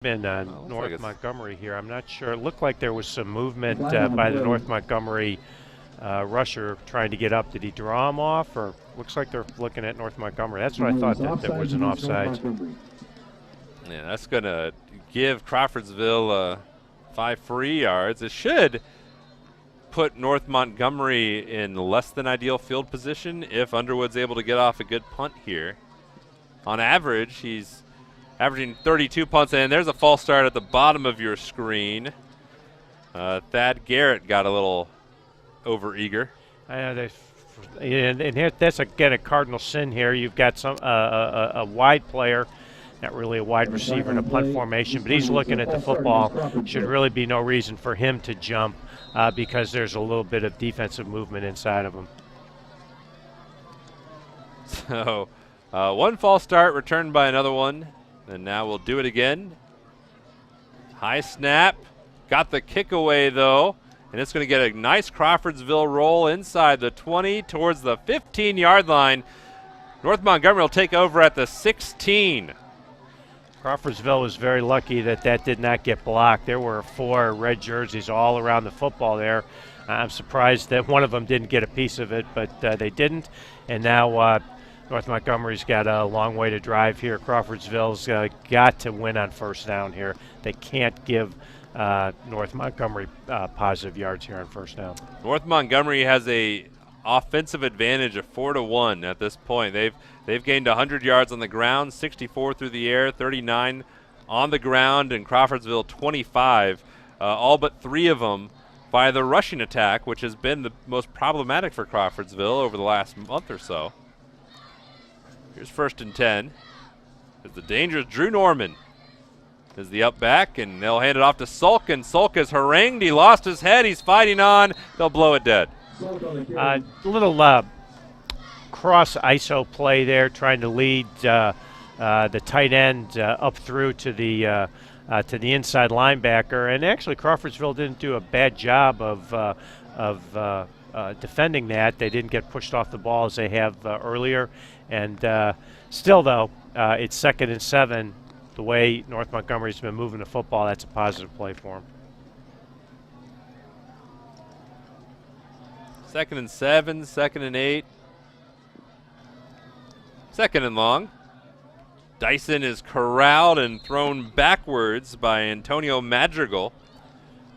been North Montgomery here. I'm not sure. It looked like there was some movement by the North Montgomery rusher trying to get up. Did he draw him off, or looks like they're looking at North Montgomery? That's what I thought, that was an offside. Yeah, that's going to give Crawfordsville 5 free yards. It should put North Montgomery in less than ideal field position if Underwood's able to get off a good punt here. On average, he's averaging 32 punts in. There's a false start at the bottom of your screen. Thad Garrett got a little overeager. And here, that's again a cardinal sin here. You've got some a wide player, not really a wide receiver in a punt formation, but he's looking at the football. Should really be no reason for him to jump because there's a little bit of defensive movement inside of him. So one false start returned by another one. And now we'll do it again. High snap. Got the kick away, though. And it's going to get a nice Crawfordsville roll inside the 20 towards the 15-yard line. North Montgomery will take over at the 16. Crawfordsville was very lucky that that did not get blocked. There were 4 red jerseys all around the football there. I'm surprised that one of them didn't get a piece of it, but they didn't. And now North Montgomery's got a long way to drive here. Crawfordsville's got to win on first down here. They can't give North Montgomery positive yards here on first down. North Montgomery has a offensive advantage of 4-1 at this point. They've gained 100 yards on the ground, 64 through the air, 39 on the ground, and Crawfordsville 25. All but 3 of them by the rushing attack, which has been the most problematic for Crawfordsville over the last month or so. Here's 1st and 10. There's the dangerous Drew Norman is the up back, and they'll hand it off to Sulk, and Sulk is harangued. He lost his head. He's fighting on. They'll blow it dead. Little cross ISO play there, trying to lead the tight end up through to the inside linebacker. And actually, Crawfordsville didn't do a bad job of defending that. They didn't get pushed off the ball as they have earlier. And still, though, it's 2nd and 7. The way North Montgomery's been moving the football, that's a positive play for them. 2nd and 7, 2nd and 8. 2nd and long. Dyson is corralled and thrown backwards by Antonio Madrigal.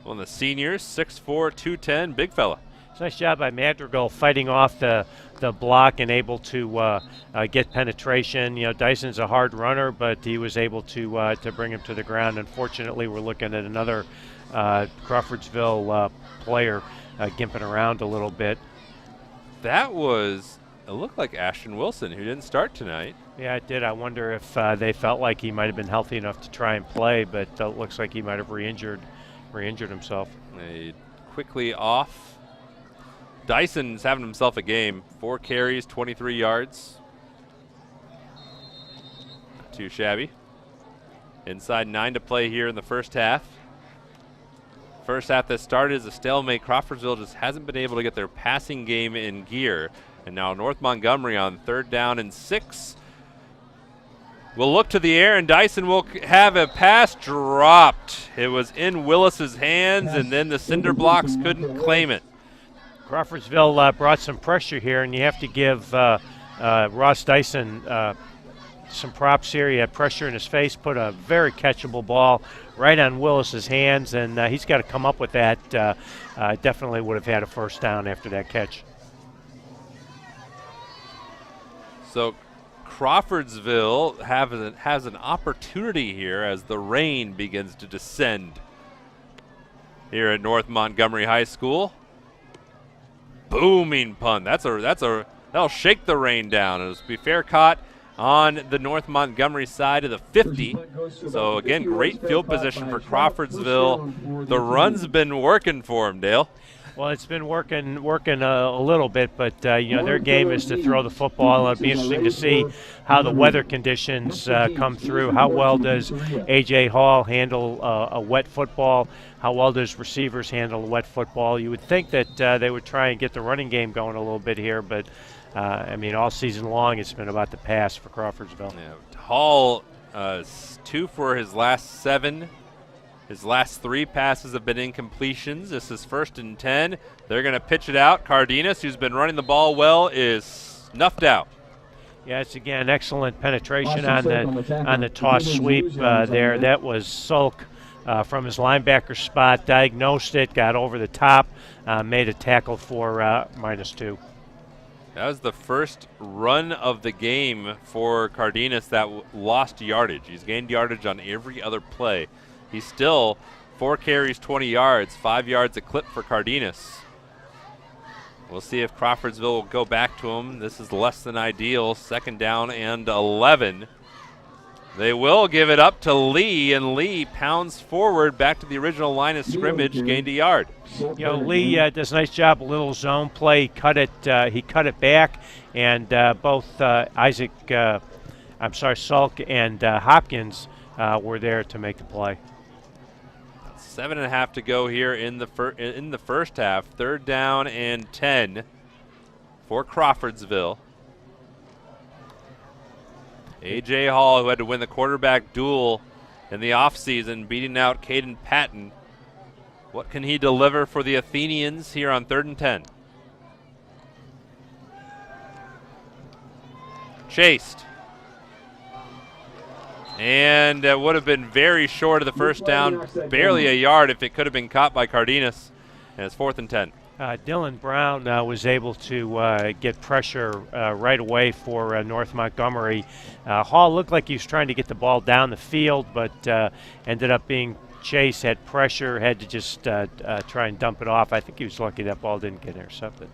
One of the seniors, 6'4", 210, big fella. It's a nice job by Madrigal fighting off the block and able to get penetration. You know, Dyson's a hard runner, but he was able to bring him to the ground. Unfortunately, we're looking at another Crawfordsville player gimping around a little bit. That was, it looked like Ashton Wilson, who didn't start tonight. Yeah, it did. I wonder if they felt like he might have been healthy enough to try and play, but it looks like he might have re-injured himself. They quickly off. Dyson's having himself a game. 4 carries, 23 yards. Not too shabby. Inside 9 to play here in the first half. First half that started as a stalemate. Crawfordsville just hasn't been able to get their passing game in gear. And now North Montgomery on 3rd down and 6. Will look to the air, and Dyson will have a pass dropped. It was in Willis's hands, and then the cinder blocks couldn't claim it. Crawfordsville brought some pressure here, and you have to give Ross Dyson some props here. He had pressure in his face, put a very catchable ball right on Willis's hands, and he's got to come up with that. Definitely would have had a first down after that catch. So Crawfordsville has an opportunity here as the rain begins to descend here at North Montgomery High School. Booming punt. That'll shake the rain down. It'll be fair caught on the North Montgomery side of the 50. So again, great field position for Crawfordsville. The run's been working for them, Dale. Well, it's been working a little bit, but you know, their game is to throw the football. It'll be interesting to see how the weather conditions come through. How well does A.J. Hall handle a wet football? How well does receivers handle a wet football? You would think that they would try and get the running game going a little bit here, but I mean, all season long it's been about the pass for Crawfordsville. Yeah, Hall 2 for his last 7. His last 3 passes have been incompletions. This is 1st and 10. They're going to pitch it out. Cardenas, who's been running the ball well, is snuffed out. Yeah, it's again excellent penetration on the toss sweep there. That was Sulk from his linebacker spot, diagnosed it, got over the top, made a tackle for -2. That was the first run of the game for Cardenas that lost yardage. He's gained yardage on every other play. He's still 4 carries, 20 yards, 5 yards a clip for Cardenas. We'll see if Crawfordsville will go back to him. This is less than ideal. 2nd down and 11. They will give it up to Lee, and Lee pounds forward back to the original line of scrimmage, gained a yard. You know, Lee does a nice job, a little zone play. He cut it back, and both Sulk and Hopkins were there to make the play. 7.5 to go here in the first half. 3rd down and 10 for Crawfordsville. A.J. Hall, who had to win the quarterback duel in the offseason, beating out Caden Patton. What can he deliver for the Athenians here on 3rd and 10? Chased. And it would have been very short of the first down, barely a yard if it could have been caught by Cardenas. And it's 4th and 10. Dylan Brown was able to get pressure right away for North Montgomery. Hall looked like he was trying to get the ball down the field, but ended up being chased, had pressure, had to just try and dump it off. I think he was lucky that ball didn't get intercepted.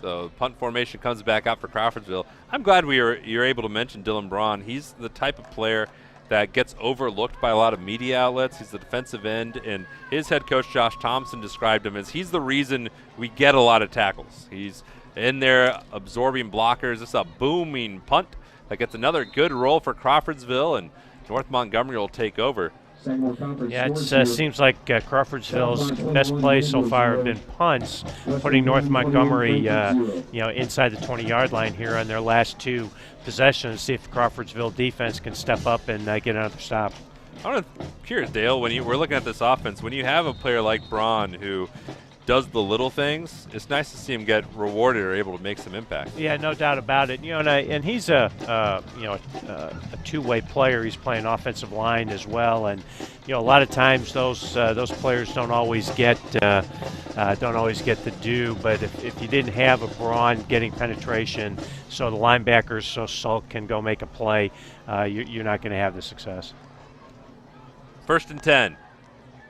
So punt formation comes back out for Crawfordsville. I'm glad you're able to mention Dylan Braun. He's the type of player that gets overlooked by a lot of media outlets. He's the defensive end, and his head coach, Josh Thompson, described him as he's the reason we get a lot of tackles. He's in there absorbing blockers. This is a booming punt that gets another good roll for Crawfordsville, and North Montgomery will take over. Sagamore Conference. Yeah, it seems like Crawfordsville's best plays so far have been punts, putting North Montgomery inside the 20-yard line here on their last 2 possessions. See if the Crawfordsville defense can step up and get another stop. I'm curious, Dale, when we're looking at this offense, when you have a player like Braun who does the little things, it's nice to see him get rewarded or able to make some impact. Yeah, no doubt about it. And he's a two-way player. He's playing offensive line as well, and a lot of times those players don't always get the due. But if you didn't have a Braun getting penetration, so the linebackers, so Sulk can go make a play, you're not going to have the success. 1st and 10.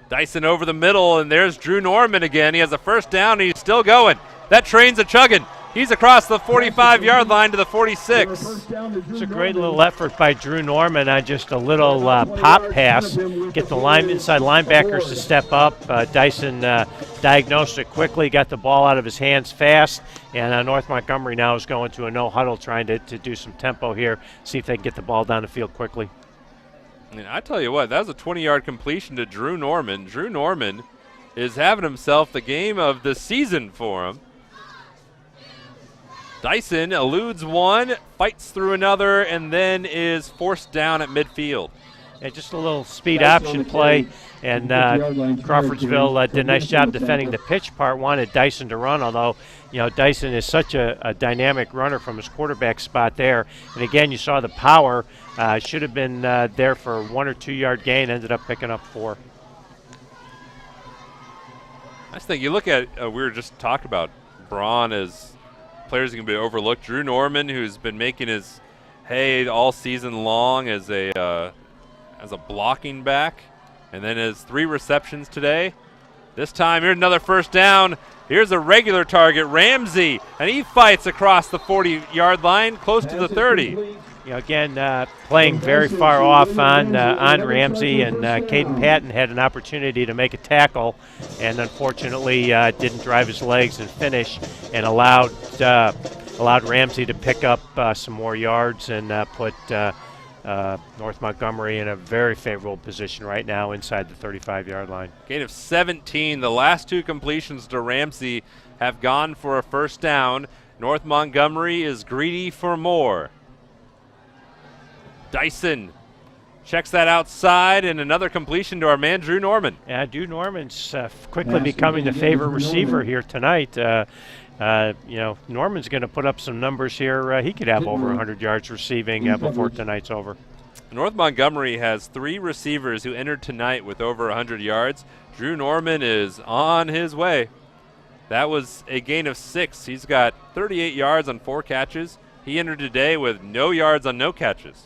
Dyson over the middle, and there's Drew Norman again. He has a 1st down, and he's still going. That train's a chugging. He's across the 45-yard line to the 46. It's a great little effort by Drew Norman on just a little pop pass. Get the inside linebackers to step up. Dyson diagnosed it quickly, got the ball out of his hands fast, and North Montgomery now is going to a no-huddle trying to do some tempo here, see if they can get the ball down the field quickly. And I tell you what, that was a 20-yard completion to Drew Norman. Drew Norman is having himself the game of the season for him. Dyson eludes one, fights through another, and then is forced down at midfield. Yeah, just a little speed option play, and Crawfordsville did a nice job defending the pitch part, wanted Dyson to run, although Dyson is such a dynamic runner from his quarterback spot there. And again, you saw the power. Should have been there for a 1 or 2 yard gain, ended up picking up 4. I just think you look at, we were just talking about Braun as players who can be overlooked. Drew Norman, who's been making his hay all season long as a blocking back, and then has 3 receptions today. This time, here's another 1st down. Here's a regular target, Ramsey, and he fights across the 40-yard line, close to the 30. Again, playing very far off on Ramsey, and Caden Patton had an opportunity to make a tackle, and unfortunately didn't drive his legs and finish, and allowed Ramsey to pick up some more yards and put North Montgomery in a very favorable position right now inside the 35-yard line. Gain of 17. The last 2 completions to Ramsey have gone for a 1st down. North Montgomery is greedy for more. Dyson Checks that outside, and another completion to our man, Drew Norman. Yeah, Drew Norman's quickly becoming the favorite receiver here tonight. Norman's going to put up some numbers here. He could have over 100 yards receiving before tonight's over. North Montgomery has 3 receivers who entered tonight with over 100 yards. Drew Norman is on his way. That was a gain of 6. He's got 38 yards on 4 catches. He entered today with no yards on no catches.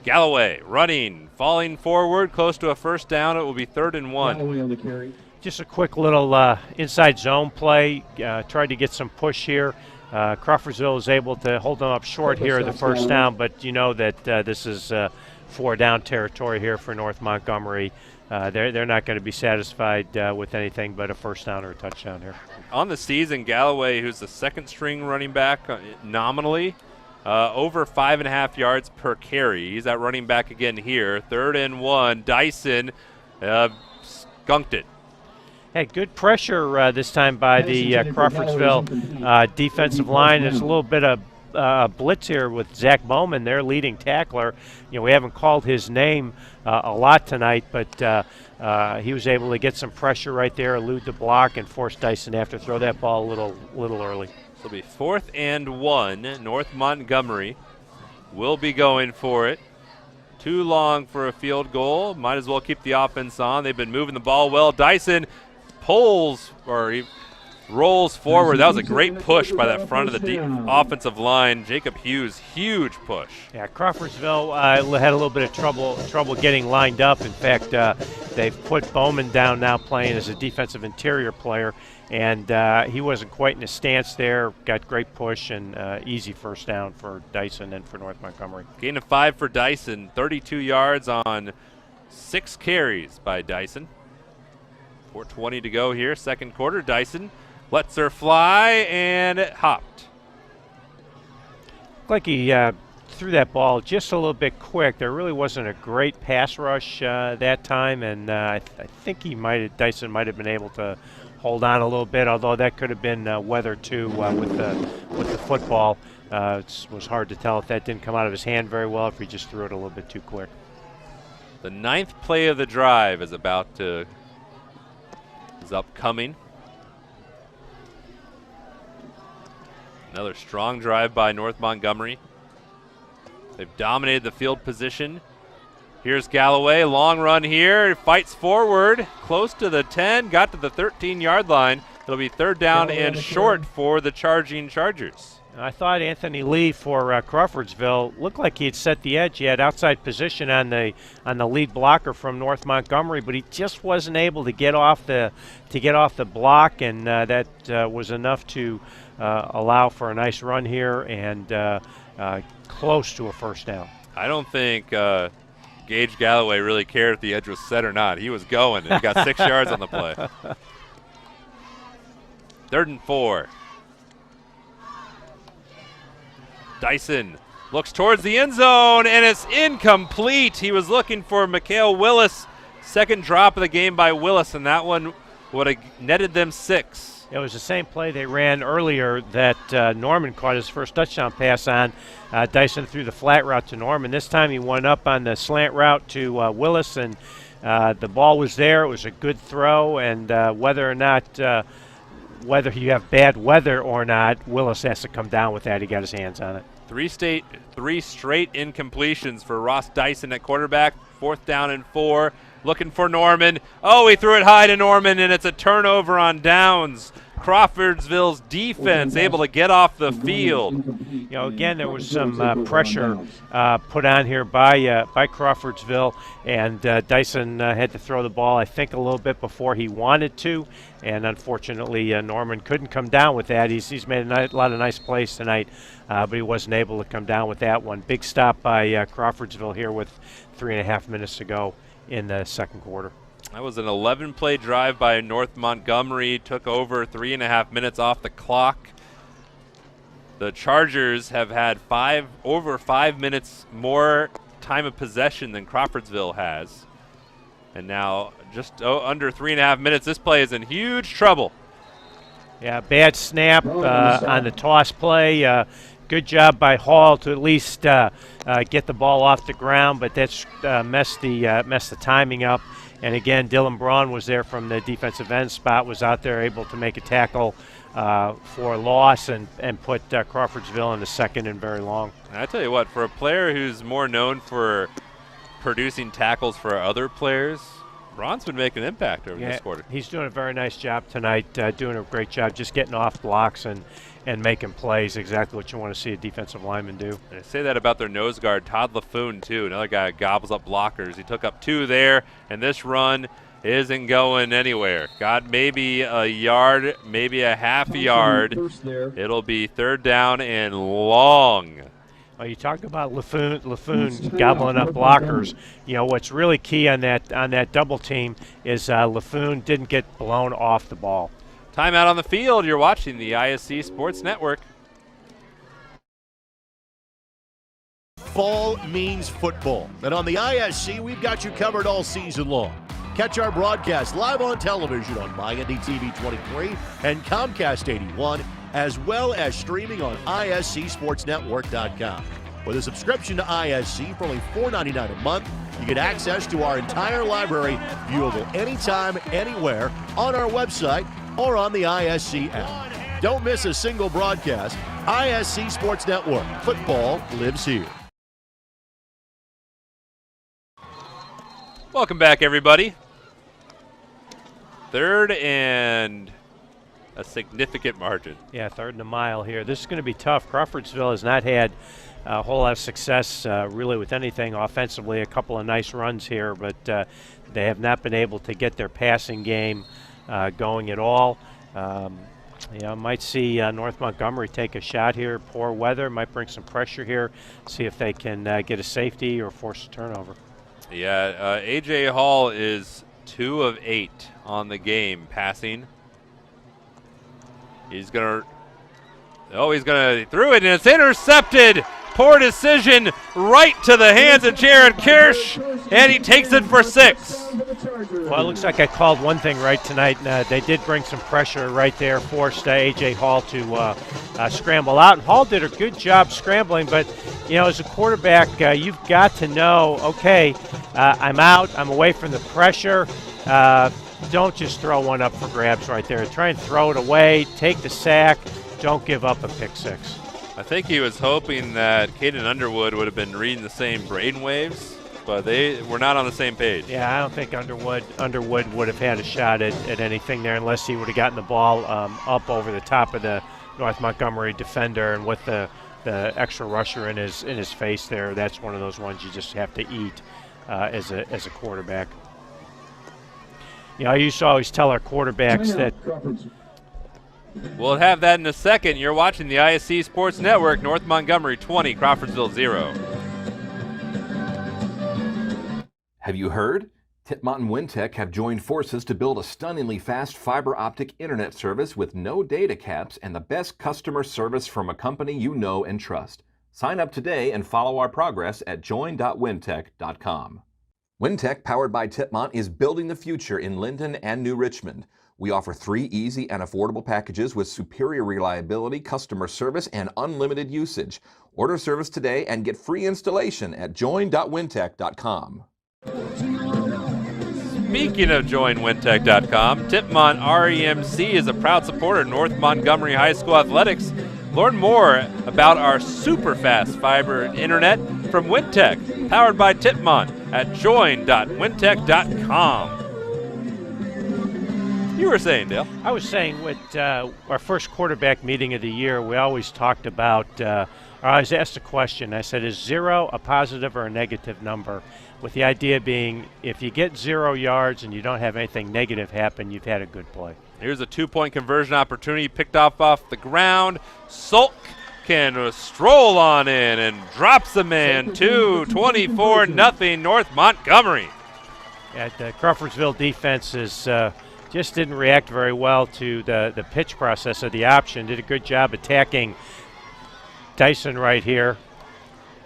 Galloway running, falling forward, close to a first down. It will be 3rd and 1. Galloway on the carry. Just a quick little inside zone play. Tried to get some push here. Crawfordsville was able to hold them up short here, the first down, but you know that this is 4-down territory here for North Montgomery. They're not going to be satisfied with anything but a first down or a touchdown here. On the season, Galloway, who's the second string running back nominally, over 5.5 yards per carry. He's at running back again here. 3rd and 1. Dyson skunked it. Hey, good pressure this time by the Crawfordsville defensive line. There's a little bit of blitz here with Zach Bowman, their leading tackler. We haven't called his name a lot tonight, but he was able to get some pressure right there, elude the block, and force Dyson to have to throw that ball a little early. It'll be 4th and 1. North Montgomery will be going for it. Too long for a field goal. Might as well keep the offense on. They've been moving the ball well. Dyson pulls, or he rolls forward. That was a great push by that front of the offensive line. Jacob Hughes, huge push. Yeah, Crawfordsville had a little bit of trouble getting lined up. In fact, they've put Bowman down now playing as a defensive interior player, and he wasn't quite in his stance there. Got great push and easy first down for Dyson and for North Montgomery. Gain of 5 for Dyson, 32 yards on 6 carries by Dyson. 4:20 to go here, second quarter. Dyson lets her fly, and it hopped. Looked like he threw that ball just a little bit quick. There really wasn't a great pass rush that time, and I think Dyson might have been able to hold on a little bit, although that could have been weather too with the football. It was hard to tell if that didn't come out of his hand very well, if he just threw it a little bit too quick. The 9th play of the drive is upcoming. Another strong drive by North Montgomery. They've dominated the field position. Here's Galloway, long run here, fights forward, close to the 10, got to the 13-yard line. It'll be 3rd down and short for the charging Chargers. I thought Anthony Lee for Crawfordsville looked like he had set the edge. He had outside position on the lead blocker from North Montgomery, but he just wasn't able to get off the block, and that was enough to allow for a nice run here and close to a first down. I don't think Gage Galloway really cared if the edge was set or not. He was going, and he got 6 yards on the play. 3rd and 4. Dyson looks towards the end zone, and it's incomplete. He was looking for Mikhail Willis. Second drop of the game by Willis, and that one would have netted them 6. It was the same play they ran earlier that Norman caught his first touchdown pass on. Dyson threw the flat route to Norman. This time he went up on the slant route to Willis, and the ball was there. It was a good throw, and whether you have bad weather or not, Willis has to come down with that. He got his hands on it. 3 straight incompletions for Ross Dyson at quarterback. 4th down and 4. Looking for Norman. Oh, he threw it high to Norman, and it's a turnover on downs. Crawfordsville's defense able to get off the field. Again, there was some pressure put on here by Crawfordsville, and Dyson had to throw the ball, I think, a little bit before he wanted to, and unfortunately Norman couldn't come down with that. He's made a lot of nice plays tonight, but he wasn't able to come down with that one. Big stop by Crawfordsville here with 3.5 minutes to go in the second quarter. That was an 11-play drive by North Montgomery. Took over 3.5 minutes off the clock. The Chargers have had over 5 minutes more time of possession than Crawfordsville has. And now just under 3.5 minutes. This play is in huge trouble. Yeah, bad snap on the toss play. good job by Hall to at least get the ball off the ground, but that's messed the timing up. And again, Dylan Braun was there from the defensive end spot, was out there able to make a tackle for a loss and put Crawfordsville in the second and very long. And I tell you what, for a player who's more known for producing tackles for other players, Braun's would make an impact over this quarter. He's doing a very nice job tonight, doing a great job just getting off blocks and making plays, exactly what you want to see a defensive lineman do. And I say that about their nose guard, Todd LaFoon, too. Another guy who gobbles up blockers. He took up 2 there, and this run isn't going anywhere. Got maybe a yard, maybe a half a yard. It'll be 3rd down and long. Well, you talk about LaFoon gobbling up blockers. You know, what's really key on that double team is LaFoon didn't get blown off the ball. Timeout on the field. You're watching the ISC Sports Network. Fall means football, and on the ISC, we've got you covered all season long. Catch our broadcast live on television on MyNDTV 23 and Comcast 81, as well as streaming on ISCSportsNetwork.com. With a subscription to ISC for only $4.99 a month, you get access to our entire library, viewable anytime, anywhere, on our website or on the ISC app. Don't miss a single broadcast. ISC Sports Network. Football lives here. Welcome back, everybody. 3rd and a significant margin. Yeah, 3rd and a mile here. This is going to be tough. Crawfordsville has not had a whole lot of success really with anything offensively. A couple of nice runs here, but they have not been able to get their passing game going at all. Might see North Montgomery take a shot here. Poor weather might bring some pressure here. See if they can get a safety or force a turnover. Yeah, A.J. Hall is 2 of 8 on the game passing. He's going to throw it, and it's intercepted. Poor decision right to the hands of Jared Kirsch, and he takes it for 6. Well, it looks like I called one thing right tonight. They did bring some pressure right there, forced A.J. Hall to scramble out. And Hall did a good job scrambling, but, as a quarterback, you've got to know, okay, I'm out, I'm away from the pressure. Don't just throw one up for grabs right there. Try and throw it away, take the sack, don't give up a pick 6. I think he was hoping that Caden Underwood would have been reading the same brainwaves, but they were not on the same page. Yeah, I don't think Underwood would have had a shot at anything there unless he would have gotten the ball up over the top of the North Montgomery defender, and with the extra rusher in his face there, that's one of those ones you just have to eat as a quarterback. I used to always tell our quarterbacks that. We'll have that in a second. You're watching the ISC Sports Network. North Montgomery 20, Crawfordsville 0. Have you heard? Titmont and Wintech have joined forces to build a stunningly fast fiber optic internet service with no data caps and the best customer service from a company you know and trust. Sign up today and follow our progress at join.wintech.com. Wintech, powered by Titmont, is building the future in Linden and New Richmond. We offer 3 easy and affordable packages with superior reliability, customer service, and unlimited usage. Order service today and get free installation at join.wintech.com. Speaking of joinwintech.com, Titmont REMC is a proud supporter of North Montgomery High School athletics. Learn more about our super fast fiber internet from Wintech, powered by Titmont at join.wintech.com. You were saying, Dale? I was saying with our first quarterback meeting of the year, we always talked about, or I was asked a question. I said, is 0 a positive or a negative number? With the idea being, if you get 0 yards and you don't have anything negative happen, you've had a good play. Here's a 2-point conversion opportunity picked off the ground. Sulk can stroll on in and drops the man. 24-0 North Montgomery. Yeah, the Crawfordsville defense is just didn't react very well to the pitch process of the option. Did a good job attacking Dyson right here.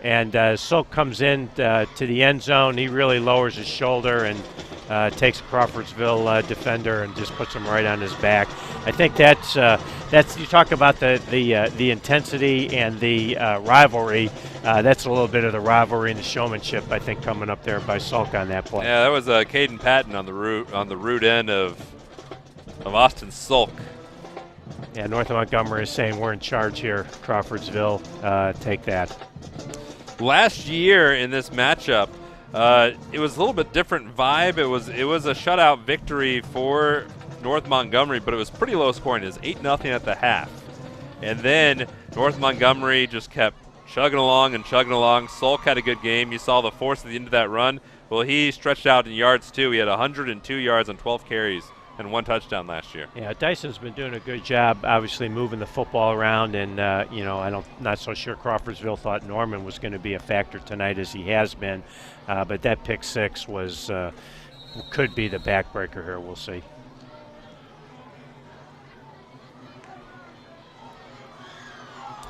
And Sulk comes in to the end zone. He really lowers his shoulder and takes a Crawfordsville defender and just puts him right on his back. I think that's you talk about the intensity and the rivalry. That's a little bit of the rivalry and the showmanship, I think, coming up there by Salk on that play. Yeah, that was Caden Patton on the root end of Austin Salk. Yeah, North Montgomery is saying we're in charge here. Crawfordsville, take that. Last year in this matchup, it was a little bit different vibe. It was a shutout victory for North Montgomery, but it was pretty low scoring. It was 8-0 at the half. And then North Montgomery just kept chugging along and chugging along. Salk had a good game. You saw the force at the end of that run. Well, he stretched out in yards too. He had 102 yards on 12 carries and 1 touchdown last year. Yeah, Dyson's been doing a good job, obviously moving the football around, and not so sure Crawfordsville thought Norman was going to be a factor tonight as he has been, but that pick 6 could be the backbreaker here. We'll see.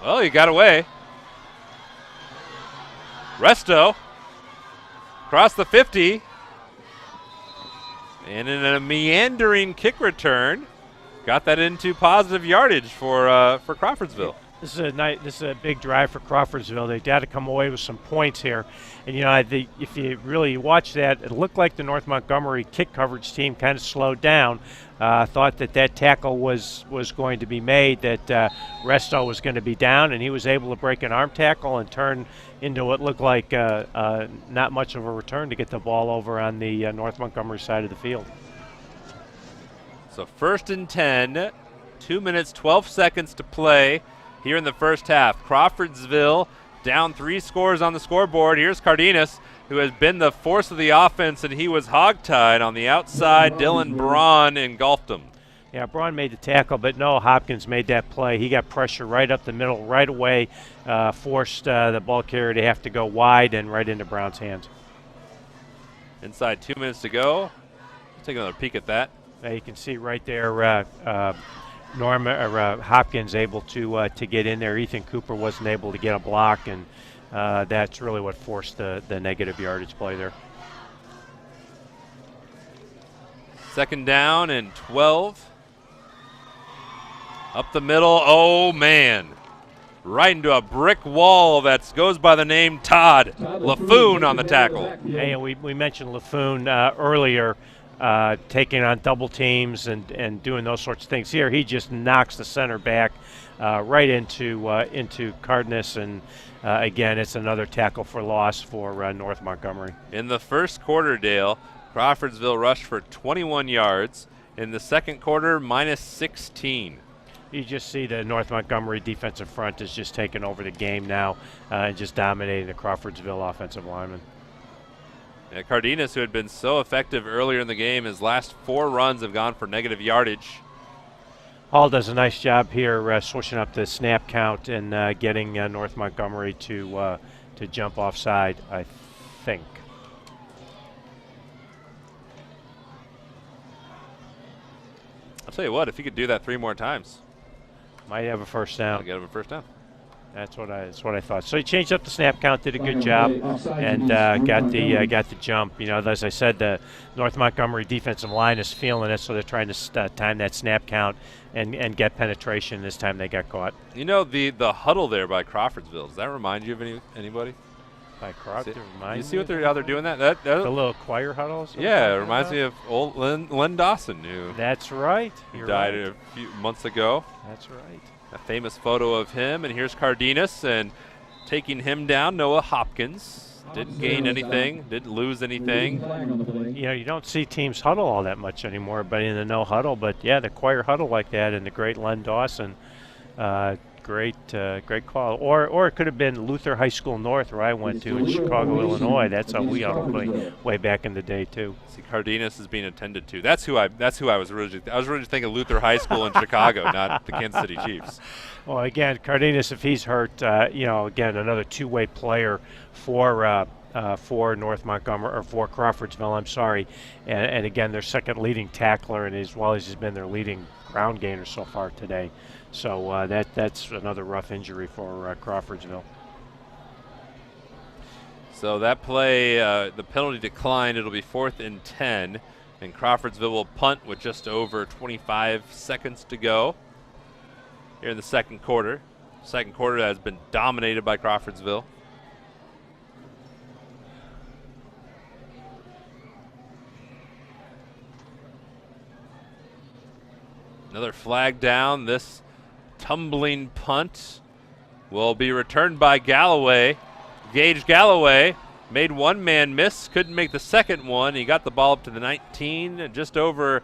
Well, he got away. Resto across the 50. And in a meandering kick return, got that into positive yardage for Crawfordsville. This is a big drive for Crawfordsville. They got to come away with some points here. And if you really watch that, it looked like the North Montgomery kick coverage team kind of slowed down. Thought that tackle was going to be made, that Resto was going to be down, and he was able to break an arm tackle and turn into what looked like not much of a return to get the ball over on the North Montgomery side of the field. So 1st and 10, 2 minutes, 12 seconds to play here in the first half. Crawfordsville down 3 scores on the scoreboard. Here's Cardenas, who has been the force of the offense, and he was hogtied on the outside. Dylan Braun engulfed him. Yeah, Braun made the tackle, but Noah Hopkins made that play. He got pressure right up the middle right away, forced the ball carrier to have to go wide and right into Braun's hands. Inside 2 minutes to go. Let's take another peek at that. You can see right there Hopkins able to get in there. Ethan Cooper wasn't able to get a block, and that's really what forced the negative yardage play there. 2nd down and 12. Up the middle, oh man. Right into a brick wall that goes by the name Todd LaFoon on the tackle. Hey, we mentioned LaFoon earlier, taking on double teams and doing those sorts of things. Here, he just knocks the center back right into Cardenas, and again, it's another tackle for loss for North Montgomery. In the first quarter, Dale, Crawfordsville rushed for 21 yards. In the second quarter, minus 16. You just see the North Montgomery defensive front is just taking over the game now and just dominating the Crawfordsville offensive linemen. Yeah, Cardenas, who had been so effective earlier in the game, his last 4 runs have gone for negative yardage. Hall does a nice job here switching up the snap count and getting North Montgomery to jump offside, I think. I'll tell you what, if he could do that 3 more times, might have a first down. I'll get him a first down. That's what I thought. So he changed up the snap count, did a good job, and got the jump. As I said, the North Montgomery defensive line is feeling it, so they're trying to time that snap count and get penetration this time they got caught. The huddle there by Crawfordsville, does that remind you of anybody? By Crawfordsville, you see how they're doing that? The little choir huddles? Yeah, it reminds me of old Len Dawson, who That's right. died a few months ago. That's right. A famous photo of him, and here's Cardenas, and taking him down, Noah Hopkins. Didn't gain anything, didn't lose anything. You don't see teams huddle all that much anymore, but in the no huddle. But yeah, the choir huddle like that, and the great Len Dawson, great call. Or it could have been Luther High School North, where I went to in Chicago, Illinois. That's how we huddled way back in the day too. See, Cardenas is being attended to. That's who I was originally. I was originally thinking Luther High School in Chicago, not the Kansas City Chiefs. Well, again, Cardenas, if he's hurt, again, another two-way player for North Montgomery, or for Crawfordsville, I'm sorry. And again, their second leading tackler, and as well as he's been their leading ground gainer so far today. So that's another rough injury for Crawfordsville. So that play, the penalty declined. It'll be 4th and 10. And Crawfordsville will punt with just over 25 seconds to go here in the second quarter. Second quarter has been dominated by Crawfordsville. Another flag down. This tumbling punt will be returned by Galloway. Gage Galloway made one man miss, couldn't make the second one. He got the ball up to the 19, just over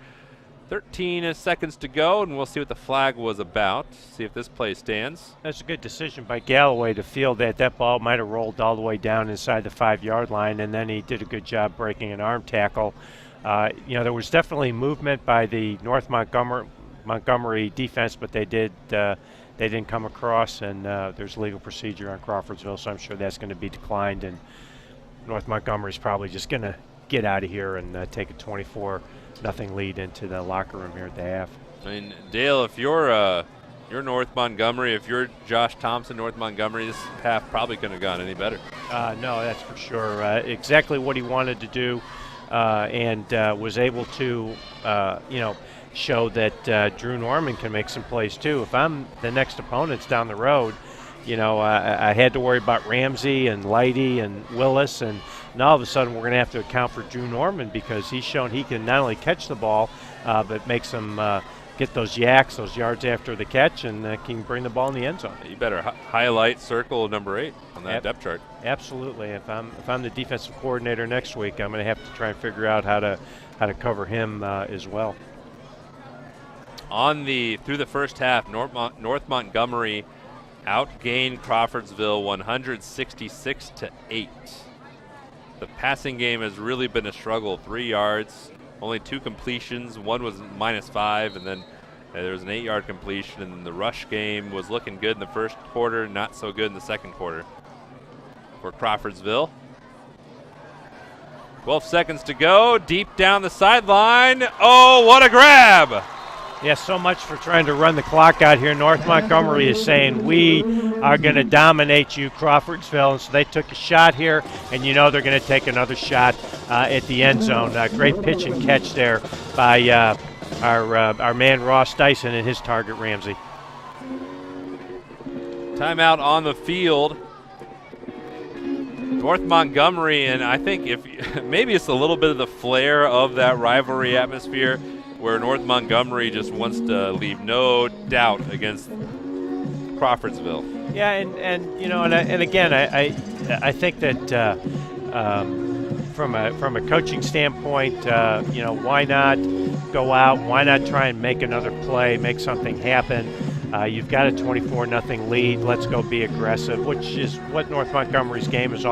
13 seconds to go, and we'll see what the flag was about, see if this play stands. That's a good decision by Galloway to feel that that ball might have rolled all the way down inside the 5-yard line, and then he did a good job breaking an arm tackle. There was definitely movement by the North Montgomery defense, but they didn't come across, and there's legal procedure on Crawfordsville, so I'm sure that's going to be declined, and North Montgomery's probably just going to get out of here and take a 24-0 lead into the locker room here at the half. I mean, Dale, if you're North Montgomery, if you're Josh Thompson, North Montgomery, this half probably couldn't have gone any better. No, that's for sure. Exactly what he wanted to do, and was able to, show that Drew Norman can make some plays too. If I'm the next opponents down the road, I had to worry about Ramsey and Lighty and Willis, and now all of a sudden we're going to have to account for Drew Norman because he's shown he can not only catch the ball, but makes them get those yards after the catch, and can bring the ball in the end zone. You better highlight circle number 8 on that depth chart. Absolutely. If I'm the defensive coordinator next week, I'm going to have to try and figure out how to cover him as well. Through the first half, North Montgomery outgained Crawfordsville 166-8. The passing game has really been a struggle. 3 yards, only 2 completions. One was -5, and then there was an 8-yard completion. And the rush game was looking good in the first quarter, not so good in the second quarter for Crawfordsville. 12 seconds to go, deep down the sideline. Oh, what a grab! Yeah, so much for trying to run the clock out here. North Montgomery is saying, we are going to dominate you, Crawfordsville. And so they took a shot here, and they're going to take another shot at the end zone. Great pitch and catch there by our man Ross Dyson and his target, Ramsey. Timeout on the field. North Montgomery, and I think maybe it's a little bit of the flair of that rivalry atmosphere, where North Montgomery just wants to leave no doubt against Crawfordsville. Yeah, and again, I think that from a coaching standpoint, why not go out? Why not try and make another play, make something happen? You've got a 24-0 lead. Let's go be aggressive, which is what North Montgomery's game has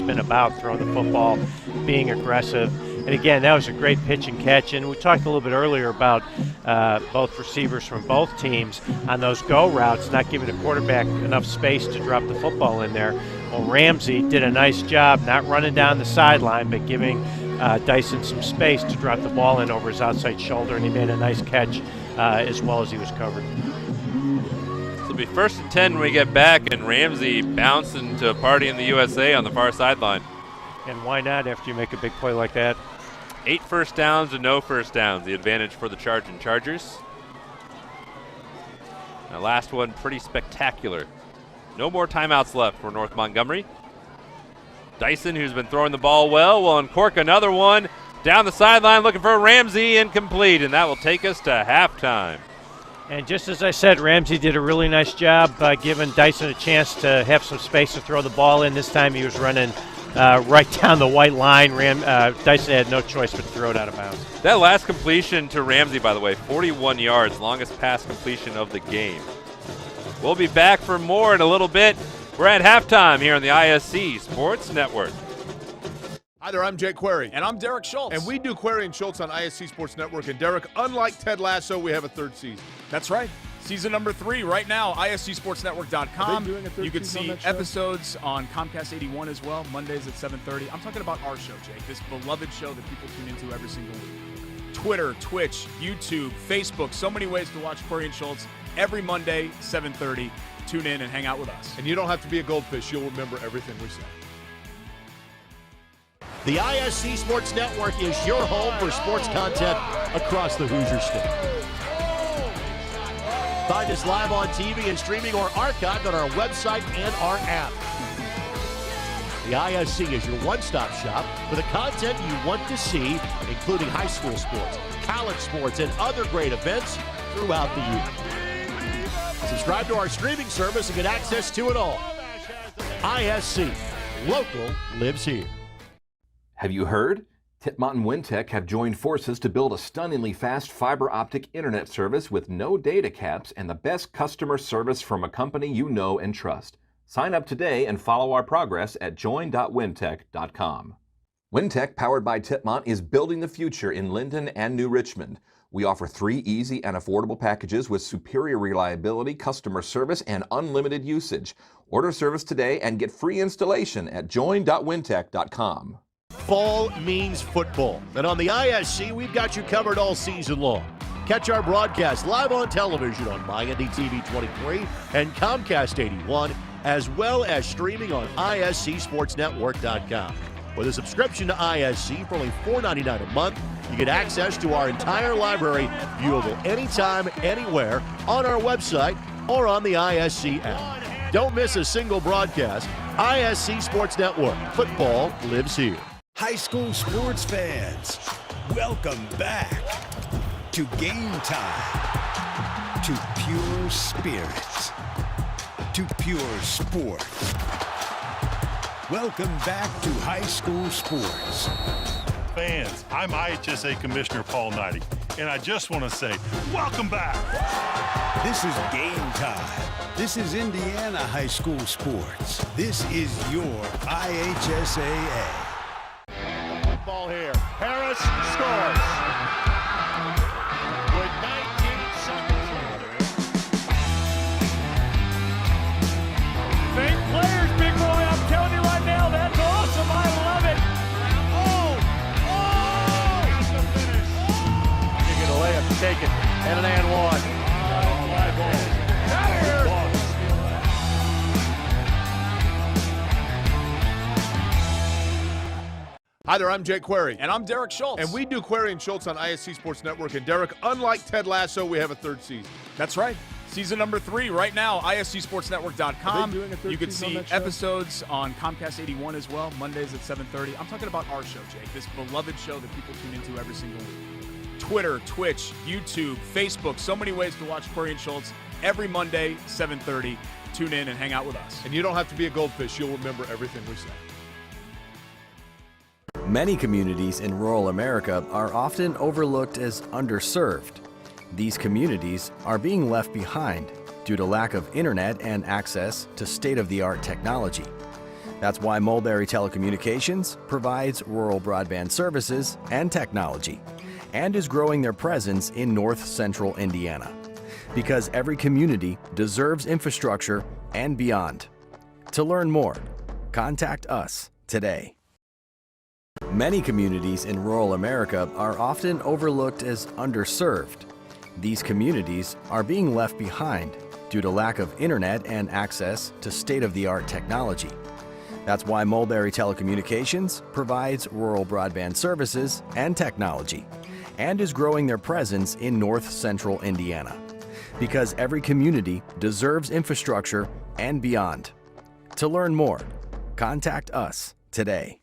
been about: throwing the football, being aggressive. And again, that was a great pitch and catch. And we talked a little bit earlier about both receivers from both teams on those go routes, not giving the quarterback enough space to drop the football in there. Well, Ramsey did a nice job not running down the sideline, but giving Dyson some space to drop the ball in over his outside shoulder, and he made a nice catch as well as he was covered. It'll be 1st and 10 when we get back, and Ramsey bouncing to a party in the USA on the far sideline. And why not after you make a big play like that? 8 first downs and no first downs. The advantage for the Charging Chargers. The last one pretty spectacular. No more timeouts left for North Montgomery. Dyson, who's been throwing the ball well, will uncork another one down the sideline looking for Ramsey, incomplete, and that will take us to halftime. And just as I said, Ramsey did a really nice job giving Dyson a chance to have some space to throw the ball in. This time he was running right down the white line. Dyson had no choice but to throw it out of bounds. That last completion to Ramsey, by the way, 41 yards, longest pass completion of the game. We'll be back for more in a little bit. We're at halftime here on the ISC Sports Network. Hi there, I'm Jake Query. And I'm Derek Schultz. And we do Query and Schultz on ISC Sports Network. And Derek, unlike Ted Lasso, we have a 3rd season. That's right. Season number 3 right now, ISCSportsNetwork.com. Are they doing a third You can season on see that show? episodes on Comcast 81 as well, Mondays at 7:30. I'm talking about our show, Jake, this beloved show that people tune into every single week. Twitter, Twitch, YouTube, Facebook, so many ways to watch Query and Schultz every Monday, 7:30. Tune in and hang out with us. And you don't have to be a goldfish. You'll remember everything we say. The ISC Sports Network is your home for sports content across the Hoosier State. Find us live on TV and streaming or archived on our website and our app. The ISC is your one-stop shop for the content you want to see, including high school sports, college sports, and other great events throughout the year. Subscribe to our streaming service and get access to it all. ISC, local lives here. Have you heard? Titmont and Wintech have joined forces to build a stunningly fast fiber optic internet service with no data caps and the best customer service from a company you know and trust. Sign up today and follow our progress at join.wintech.com. Wintech, powered by Titmont, is building the future in Linden and New Richmond. We offer 3 easy and affordable packages with superior reliability, customer service, and unlimited usage. Order service today and get free installation at join.wintech.com. Fall means football, and on the ISC, we've got you covered all season long. Catch our broadcast live on television on MyNDTV 23 and Comcast 81, as well as streaming on ISCSportsNetwork.com. With a subscription to ISC for only $4.99 a month, you get access to our entire library, viewable anytime, anywhere, on our website or on the ISC app. Don't miss a single broadcast. ISC Sports Network. Football lives here. High school sports fans, welcome back to Game Time, to pure spirits, to pure sport. Welcome back to high school sports. Fans, I'm IHSAA Commissioner Paul Knighty, and I just want to say, welcome back. This is Game Time. This is Indiana high school sports. This is your IHSAA. Ball here. Harris scores. With 19 seconds left. Fake players, Big Boy. I'm telling you right now, that's awesome. I love it. That's the finish. You get a layup to take it. And an and one. Fly ball. Out of here. Hi there, I'm Jake Query. And I'm Derek Schultz. And we do Query and Schultz on ISC Sports Network. And Derek, unlike Ted Lasso, we have a 3rd season. That's right. Season number 3 right now, ISCSportsNetwork.com. Are they doing a third You can season on see that show? episodes on Comcast 81 as well, Mondays at 7:30. I'm talking about our show, Jake, this beloved show that people tune into every single week. Twitter, Twitch, YouTube, Facebook, so many ways to watch Query and Schultz every Monday, 7:30. Tune in and hang out with us. And you don't have to be a goldfish. You'll remember everything we say. Many communities in rural America are often overlooked as underserved. These communities are being left behind due to lack of internet and access to state-of-the-art technology. That's why Mulberry Telecommunications provides rural broadband services and technology and is growing their presence in north central Indiana. Because every community deserves infrastructure and beyond. To learn more, contact us today. Many communities in rural America are often overlooked as underserved. These communities are being left behind due to lack of internet and access to state-of-the-art technology. That's why Mulberry Telecommunications provides rural broadband services and technology and is growing their presence in north central Indiana. Because every community deserves infrastructure and beyond. To learn more, contact us today.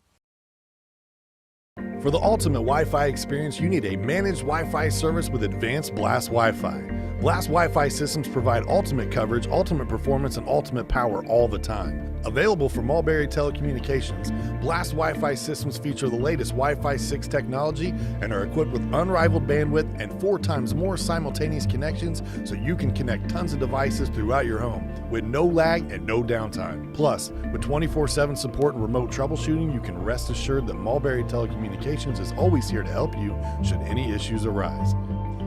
For the ultimate Wi-Fi experience, you need a managed Wi-Fi service with advanced Blast Wi-Fi. Blast Wi-Fi systems provide ultimate coverage, ultimate performance, and ultimate power all the time. Available from Mulberry Telecommunications, Blast Wi-Fi systems feature the latest Wi-Fi 6 technology and are equipped with unrivaled bandwidth and 4 times more simultaneous connections so you can connect tons of devices throughout your home with no lag and no downtime. Plus, with 24/7 support and remote troubleshooting, you can rest assured that Mulberry Telecommunications is always here to help you should any issues arise.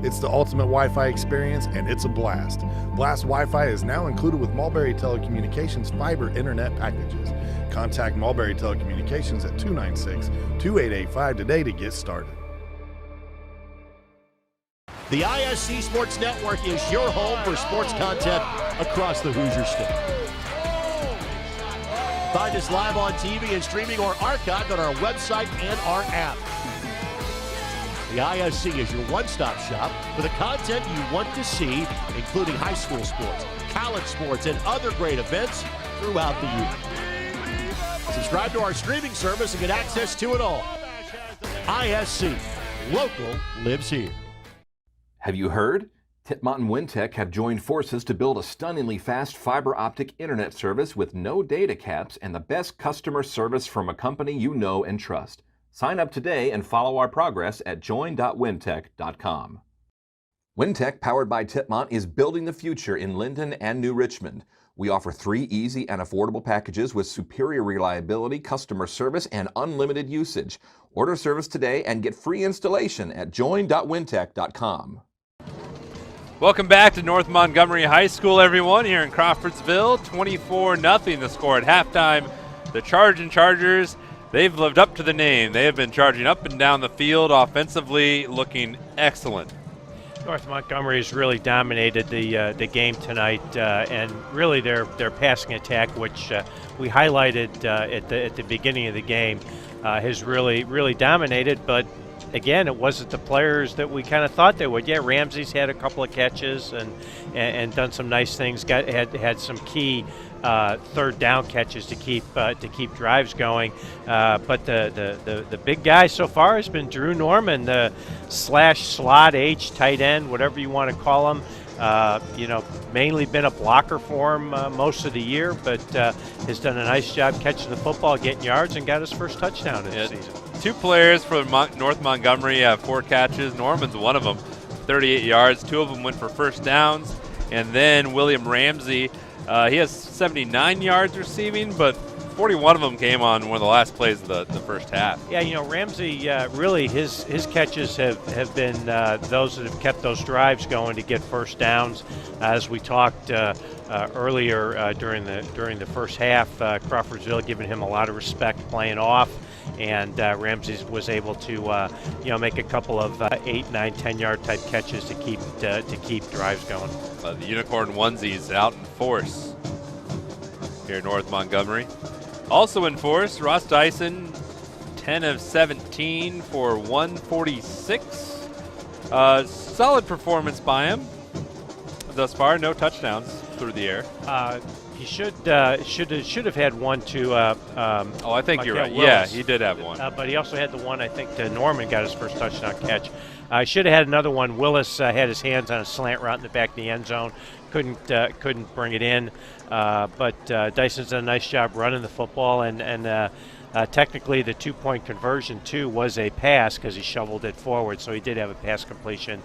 It's the ultimate Wi-Fi experience, and it's a blast. Blast Wi-Fi is now included with Mulberry Telecommunications fiber internet packages. Contact Mulberry Telecommunications at 296-2885 today to get started. The ISC Sports Network is your home for sports content across the Hoosier State. Find find us live on TV and streaming or archived on our website and our app. The ISC is your one-stop shop for the content you want to see, including high school sports, college sports, and other great events throughout the year. Subscribe to our streaming service and get access to it all. ISC, local lives here. Have you heard? Titmont and Wintech have joined forces to build a stunningly fast fiber optic internet service with no data caps and the best customer service from a company you know and trust. Sign up today and follow our progress at join.wintech.com. Wintech, powered by Titmont, is building the future in Linden and New Richmond. We offer 3 easy and affordable packages with superior reliability, customer service, and unlimited usage. Order service today and get free installation at join.wintech.com. Welcome back to North Montgomery High School, everyone, here in Crawfordsville. 24-0 the score at halftime. The Chargers, they've lived up to the name. They have been charging up and down the field offensively, looking excellent. North Montgomery has really dominated the game tonight, and really their passing attack, which we highlighted at the beginning of the game, has really dominated. But again, it wasn't the players that we kind of thought they would. Yeah, Ramsey's had a couple of catches and done some nice things. Had some key third down catches to keep drives going. But the big guy so far has been Drew Norman, the slot H tight end, whatever you want to call him. Mainly been a blocker for him most of the year, but has done a nice job catching the football, getting yards, and got his first touchdown in the season. 2 players for North Montgomery have 4 catches. Norman's one of them, 38 yards. 2 of them went for first downs. And then William Ramsey, he has 79 yards receiving, but 41 of them came on one of the last plays of the first half. Yeah, Ramsey, really his catches have been those that have kept those drives going to get first downs. As we talked earlier during the first half, Crawfordsville giving him a lot of respect playing off, and Ramsey was able to make a couple of 8, 9, 10-yard type catches to keep drives going. The Unicorn onesies out in force here in North Montgomery. Also in force, Ross Dyson, 10 of 17 for 146. Solid performance by him thus far. No touchdowns through the air. He should have had one to. I think you're right. Willis. Yeah, he did have one. But he also had the one, I think, to Norman got his first touchdown catch. Should have had another one. Willis had his hands on a slant route in the back of the end zone. Couldn't bring it in. But Dyson's done a nice job running the football, and technically the 2-point conversion too was a pass because he shoveled it forward, so he did have a pass completion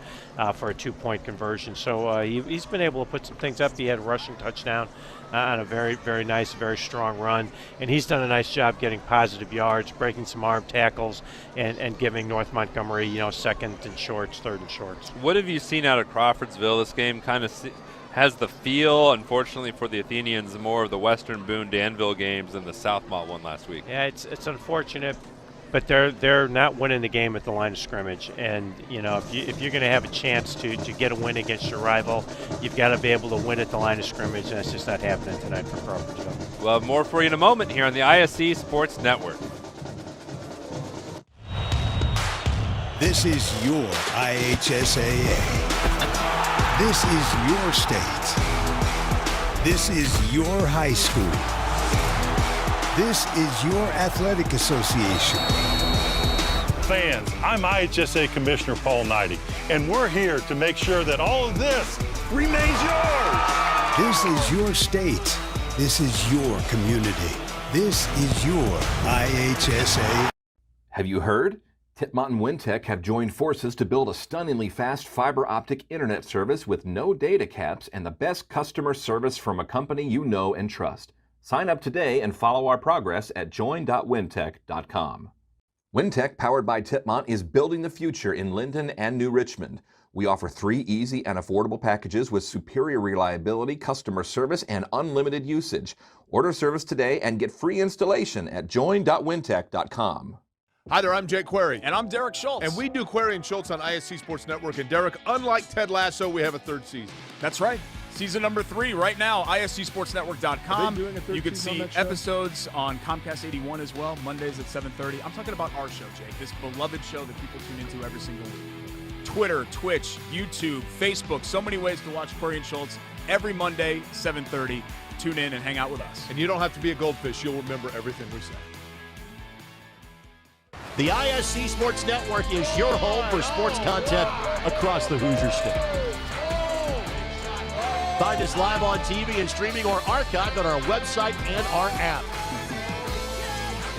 for a 2-point conversion. So he's been able to put some things up. He had a rushing touchdown on a very, very nice, very strong run, and he's done a nice job getting positive yards, breaking some arm tackles, and giving North Montgomery, second and shorts, third and shorts. What have you seen out of Crawfordsville? This game kind of has the feel, unfortunately for the Athenians, more of the Western Boone Danville games than the Southmont one last week. Yeah, it's unfortunate, but they're not winning the game at the line of scrimmage. And if you're going to have a chance to get a win against your rival, you've got to be able to win at the line of scrimmage, and that's just not happening tonight for Crawfordsville. We'll have more for you in a moment here on the ISC Sports Network. This is your IHSAA. This is your state. This is your high school. This is your athletic association. Fans, I'm IHSAA Commissioner Paul Knighty, and we're here to make sure that all of this remains yours. This is your state. This is your community. This is your IHSAA. Have you heard? Titmont and Wintech have joined forces to build a stunningly fast fiber optic internet service with no data caps and the best customer service from a company you know and trust. Sign up today and follow our progress at join.wintech.com. Wintech, powered by Titmont, is building the future in Linden and New Richmond. We offer 3 easy and affordable packages with superior reliability, customer service, and unlimited usage. Order service today and get free installation at join.wintech.com. Hi there, I'm Jake Query. And I'm Derek Schultz. And we do Query and Schultz on ISC Sports Network. And Derek, unlike Ted Lasso, we have a 3rd season. That's right. Season number 3 right now, ISCSportsNetwork.com. Are they doing a third You can season on see that show? episodes on Comcast 81 as well, Mondays at 7:30. I'm talking about our show, Jake, this beloved show that people tune into every single week. Twitter, Twitch, YouTube, Facebook, so many ways to watch Corey and Schultz every Monday, 7:30. Tune in and hang out with us. And you don't have to be a goldfish. You'll remember everything we say. The ISC Sports Network is your home for sports content across the Hoosier State. Find us live on TV and streaming or archived on our website and our app.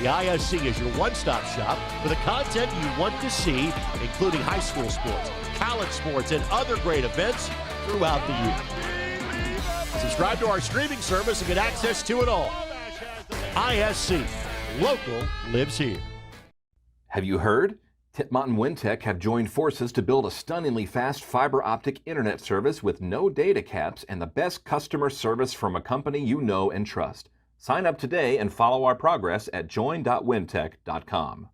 The ISC is your one-stop shop for the content you want to see, including high school sports, college sports, and other great events throughout the year. Subscribe to our streaming service and get access to it all. ISC, local lives here. Have you heard? Titmont and Wintech have joined forces to build a stunningly fast fiber optic internet service with no data caps and the best customer service from a company you know and trust. Sign up today and follow our progress at join.wintech.com.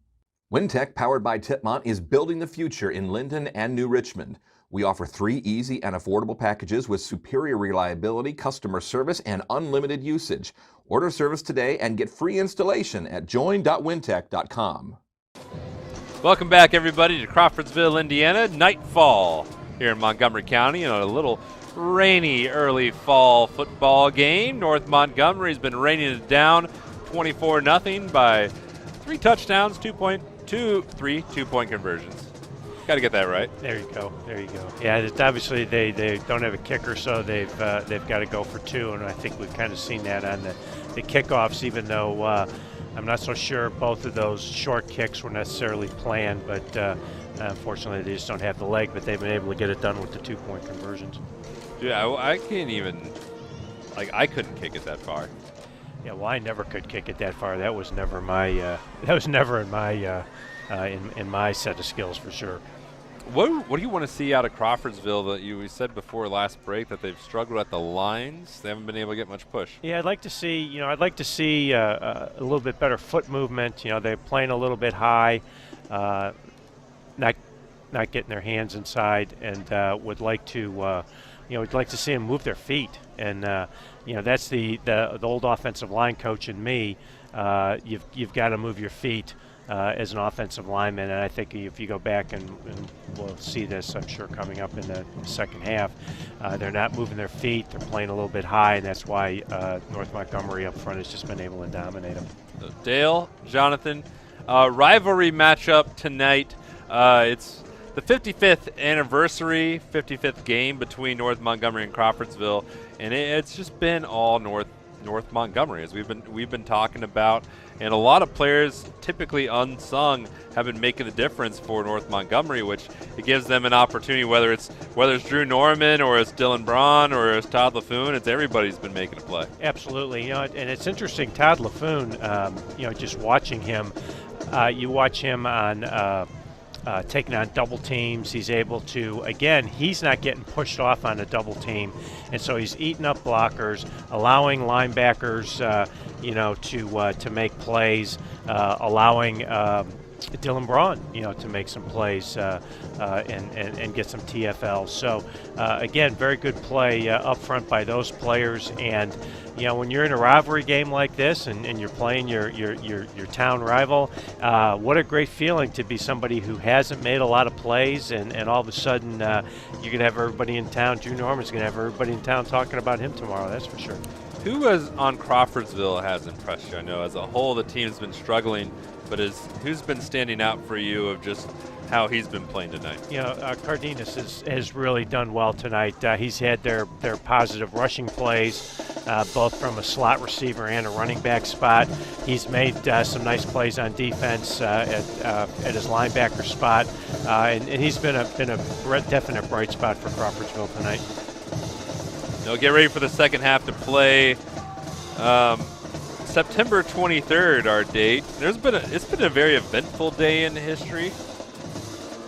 Wintech, powered by Titmont, is building the future in Linden and New Richmond. We offer 3 easy and affordable packages with superior reliability, customer service, and unlimited usage. Order service today and get free installation at join.wintech.com. Welcome back, everybody, to Crawfordsville, Indiana. Nightfall here in Montgomery County, and a little rainy early fall football game. North Montgomery's been raining it down 24-0 by 3 touchdowns, 2-point conversions. Got to get that right. There you go. There you go. Yeah, obviously they don't have a kicker, so they've got to go for 2, and I think we've kind of seen that on the kickoffs, even though I'm not so sure both of those short kicks were necessarily planned, but unfortunately they just don't have the leg, but they've been able to get it done with the 2-point conversions. Yeah, I can't even, I couldn't kick it that far. Yeah, well, I never could kick it that far. That was never my in my set of skills for sure. What do you want to see out of Crawfordsville? That we said before last break that they've struggled at the lines. They haven't been able to get much push. Yeah, I'd like to see a little bit better foot movement. They're playing a little bit high, not getting their hands inside, and would like to see them move their feet. And that's the old offensive line coach in me. You've got to move your feet as an offensive lineman, and I think if you go back and we'll see this, I'm sure, coming up in the second half, they're not moving their feet. They're playing a little bit high, and that's why North Montgomery up front has just been able to dominate them. So Dale, Jonathan, rivalry matchup tonight. It's the 55th anniversary, 55th game between North Montgomery and Crawfordsville, and it's just been all North Montgomery, as we've been talking about, and a lot of players, typically unsung, have been making the difference for North Montgomery, which it gives them an opportunity. Whether it's Drew Norman or it's Dylan Braun or it's Todd LaFoon, it's everybody's been making a play. Absolutely, and it's interesting. Todd LaFoon, just watching him, you watch him on. Taking on double teams. He's able to, again, he's not getting pushed off on a double team, and so he's eating up blockers, allowing linebackers, to make plays, allowing Dylan Braun, to make some plays and get some TFLs. So, again, very good play up front by those players. And, when you're in a rivalry game like this and you're playing your town rival, what a great feeling to be somebody who hasn't made a lot of plays, and all of a sudden you're going to have everybody in town. Drew Norman's going to have everybody in town talking about him tomorrow, that's for sure. Who on Crawfordsville has impressed you? I know as a whole the team's been struggling, but who's been standing out for you of just how he's been playing tonight? Cardenas has really done well tonight. He's had their positive rushing plays, both from a slot receiver and a running back spot. He's made some nice plays on defense at his linebacker spot, and he's been a definite bright spot for Crawfordsville tonight. Now get ready for the second half to play. September 23rd, our date. It's been a very eventful day in history.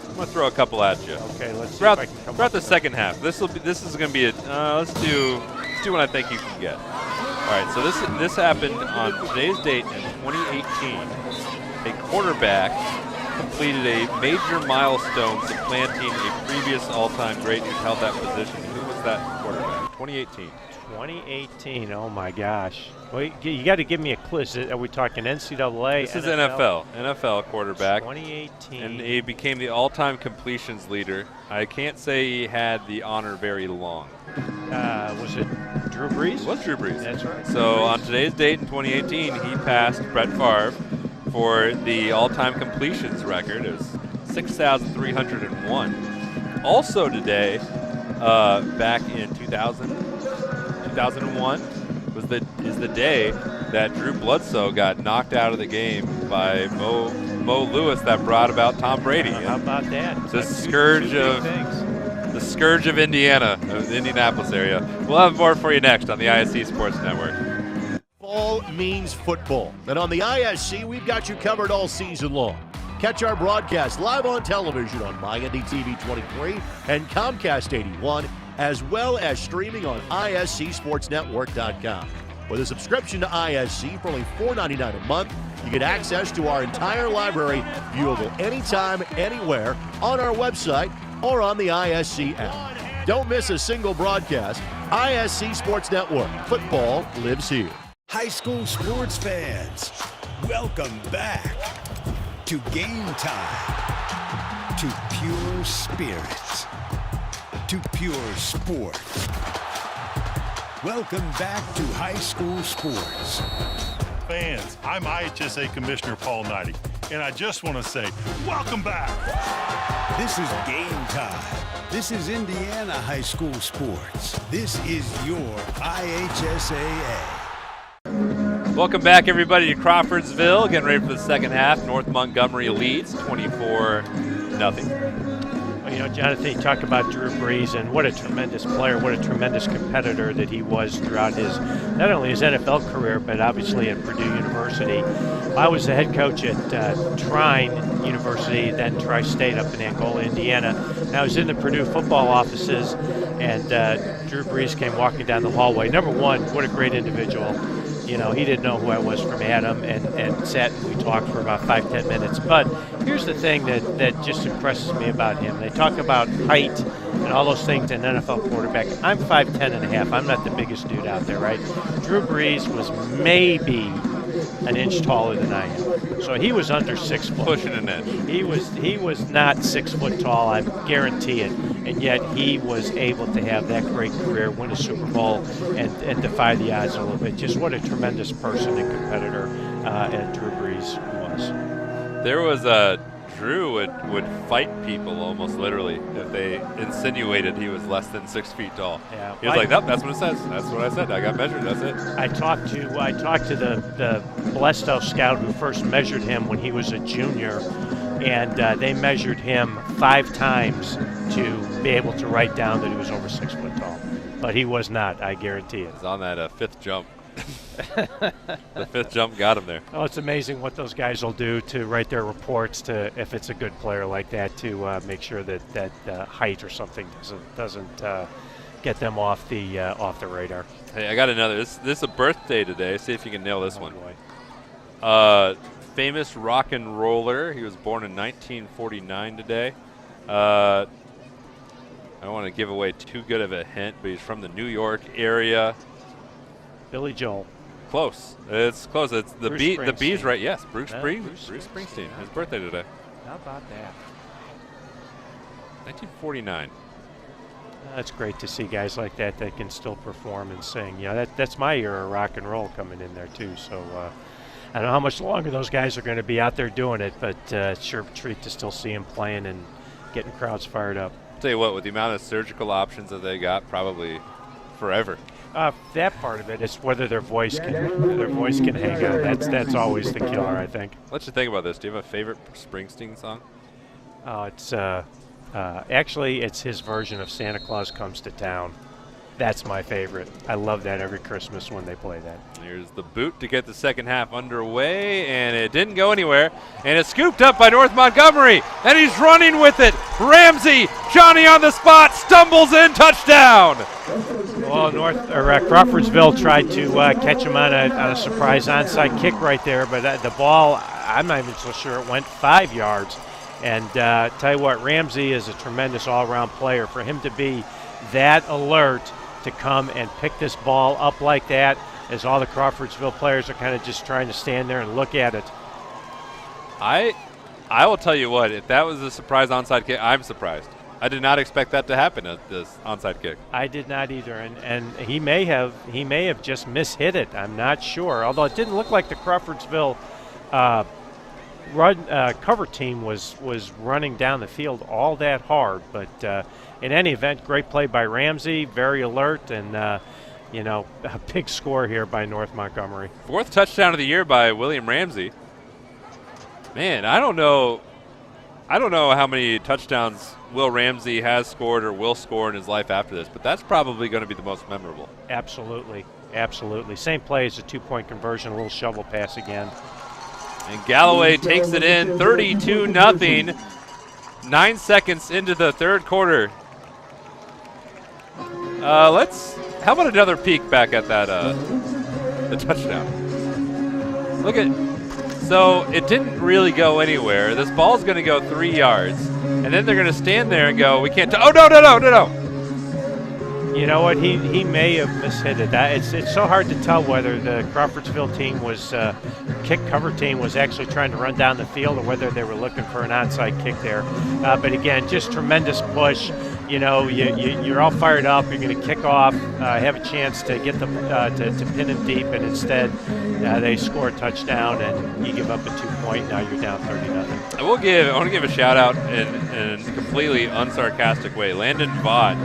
I'm gonna throw a couple at you. Okay, let's see if I can come throughout the second half. This is gonna be let's do what I think you can get. All right, so this happened on today's date in 2018. A quarterback completed a major milestone, supplanting a previous all-time great who held that position. Who was that quarterback? 2018. 2018. Oh my gosh. Well, you got to give me a clue. Are we talking NCAA? This is NFL quarterback. 2018. And he became the all-time completions leader. I can't say he had the honor very long. Was it Drew Brees? It was Drew Brees. That's right. So on today's date in 2018, he passed Brett Favre for the all-time completions record. It was 6,301. Also today, back in 2001, is the day that Drew Bledsoe got knocked out of the game by Mo Lewis that brought about Tom Brady. How about that? The scourge of Indiana, of the Indianapolis area. We'll have more for you next on the ISC Sports Network. Fall means football, and on the ISC, we've got you covered all season long. Catch our broadcast live on television on MyNDTV 23 and Comcast 81, as well as streaming on ISCSportsNetwork.com. With a subscription to ISC for only $4.99 a month, you get access to our entire library, viewable anytime, anywhere, on our website or on the ISC app. Don't miss a single broadcast. ISC Sports Network. Football lives here. High school sports fans, welcome back to Game Time, to pure spirits, to pure sports. Welcome back to high school sports. Fans, I'm IHSA Commissioner Paul Knighty, and I just want to say, welcome back. This is Game Time. This is Indiana high school sports. This is your IHSAA. Welcome back, everybody, to Crawfordsville. Getting ready for the second half. North Montgomery leads 24-0. Well, you know, Jonathan, you talk about Drew Brees and what a tremendous player, what a tremendous competitor that he was throughout his, not only his NFL career, but obviously at Purdue University. I was the head coach at Trine University, then Tri-State up in Angola, Indiana. And I was in the Purdue football offices, and Drew Brees came walking down the hallway. Number one, what a great individual. You know, he didn't know who I was from Adam, and sat and we talked for about 5-10 minutes. But here's the thing that just impresses me about him. They talk about height and all those things in an NFL quarterback. I'm 5'10 and a half. I'm not the biggest dude out there, right? Drew Brees was maybe an inch taller than I am. So he was under 6 foot. Pushing an inch. He was not 6 foot tall, I guarantee it. And yet he was able to have that great career, win a Super Bowl, and defy the odds a little bit. Just what a tremendous person and competitor and Drew Brees was. There was Drew would fight people almost literally if they insinuated he was less than 6 feet tall. Yeah, he was like, nope, that's what it says. That's what I said. I got measured. That's it. I talked to the Blesto scout who first measured him when he was a junior, and they measured him 5 times to be able to write down that he was over 6 foot tall. But he was not, I guarantee it. He's on that fifth jump. The fifth jump got him there. Oh, it's amazing what those guys will do to write their reports to, if it's a good player like that, to make sure that height or something doesn't get them off the radar. Hey, I got another. This is a birthday today. See if you can nail this one. Boy. Famous rock and roller. He was born in 1949 today. I don't want to give away too good of a hint, but he's from the New York area. Billy Joel. Close. It's close. It's the B's right. Yes, Bruce Springsteen. His birthday today. How about that? 1949. That's great to see guys like that can still perform and sing. You know, that's my era of rock and roll coming in there too. So I don't know how much longer those guys are going to be out there doing it, but sure a treat to still see them playing and getting crowds fired up. I'll tell you what, with the amount of surgical options that they got, probably forever. That part of it is whether their voice can hang out. That's always the killer, I think. Let you think about this. Do you have a favorite Springsteen song? Oh, it's actually it's his version of Santa Claus Comes to Town. That's my favorite. I love that every Christmas when they play that. Here's the boot to get the second half underway, and it didn't go anywhere. And it's scooped up by North Montgomery, and he's running with it. Ramsey, Johnny on the spot, stumbles in, touchdown. Well, Crawfordsville tried to catch him on a surprise onside kick right there, but the ball, I'm not even so sure it went 5 yards. And tell you what, Ramsey is a tremendous all-around player. For him to be that alert to come and pick this ball up like that, as all the Crawfordsville players are kind of just trying to stand there and look at it. I will tell you what, if that was a surprise onside kick, I'm surprised. I did not expect that to happen at this onside kick. I did not either, and he may have just mishit it. I'm not sure. Although it didn't look like the Crawfordsville cover team was running down the field all that hard. But in any event, great play by Ramsey, very alert, and a big score here by North Montgomery. 4th touchdown of the year by William Ramsey. Man, I don't know how many touchdowns Will Ramsey has scored or will score in his life after this, but that's probably going to be the most memorable. Absolutely. Same play as a 2-point conversion, a little shovel pass again. And Galloway takes it in, 32-0. 9 seconds into the third quarter. How about another peek back at that the touchdown? So it didn't really go anywhere. This ball's going to go 3 yards, and then they're going to stand there and go, "We can't." Oh no! You know what? He may have mishit it. It's so hard to tell whether the Crawfordsville team kick cover team was actually trying to run down the field or whether they were looking for an onside kick there. But again, just tremendous push. You're all fired up. You're going to kick off, have a chance to get them to pin him deep, and instead they score a touchdown, and you give up a 2-point. Now you're down 30-0. I want to give a shout out in a completely unsarcastic way. Landon Vaught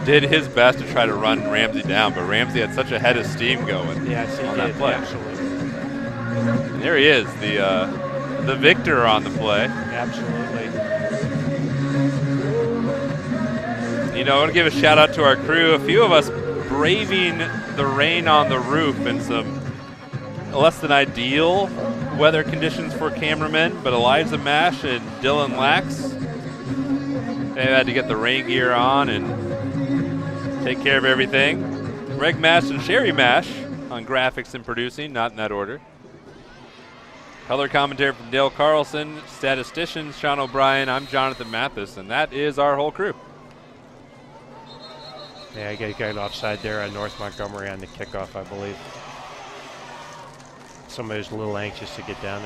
did his best to try to run Ramsey down, but Ramsey had such a head of steam going on that play. Absolutely. And there he is, the victor on the play. Absolutely. I want to give a shout out to our crew. A few of us braving the rain on the roof in some less than ideal weather conditions for cameramen, but Elijah Mash and Dylan Lax, they had to get the rain gear on and take care of everything. Greg Mash and Sherry Mash on graphics and producing, not in that order. Color commentary from Dale Carlson, statistician Sean O'Brien. I'm Jonathan Mathis, and that is our whole crew. Yeah, I got offside there on North Montgomery on the kickoff, I believe. Somebody was a little anxious to get down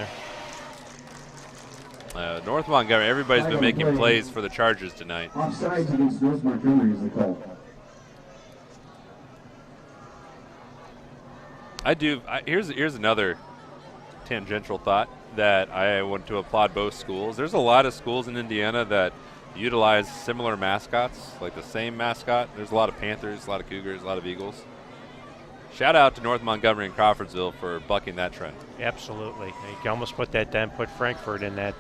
there. North Montgomery, everybody's been making plays for the Chargers tonight. Offsides against North Montgomery is the call. Here's another tangential thought that I want to applaud both schools. There's a lot of schools in Indiana that utilize similar mascots, like the same mascot. There's a lot of Panthers, a lot of Cougars, a lot of Eagles. Shout out to North Montgomery and Crawfordsville for bucking that trend. Absolutely. You can almost put that down, put Frankfurt in that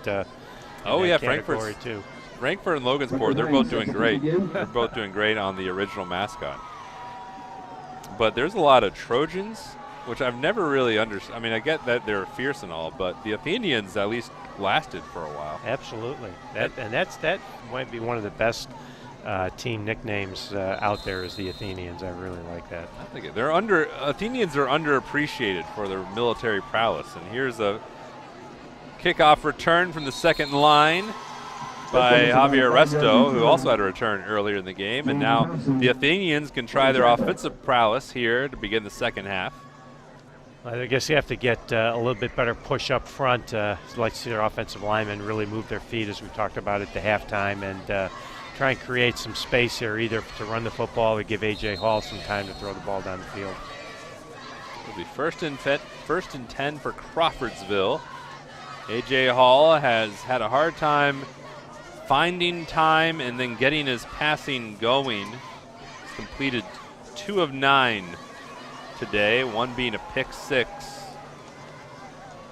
Frankfurt too. Frankfurt and Logansport, they're both doing great. They're both doing great on the original mascot. But there's a lot of Trojans, which I've never really understood. I mean, I get that they're fierce and all, but the Athenians at least lasted for a while. Absolutely. That might be one of the best team nicknames out there is the Athenians. I really like that. I think Athenians are underappreciated for their military prowess. And here's a kickoff return from the second line by Javier Resto, who also had a return earlier in the game. And now the Athenians can try their offensive prowess here to begin the second half. I guess you have to get a little bit better push up front. I'd like to see their offensive linemen really move their feet, as we talked about at the halftime, and try and create some space here, either to run the football or give A.J. Hall some time to throw the ball down the field. It'll be first and 10 for Crawfordsville. A.J. Hall has had a hard time finding time and then getting his passing going. He's completed 2 of 9 today, one being a pick 6.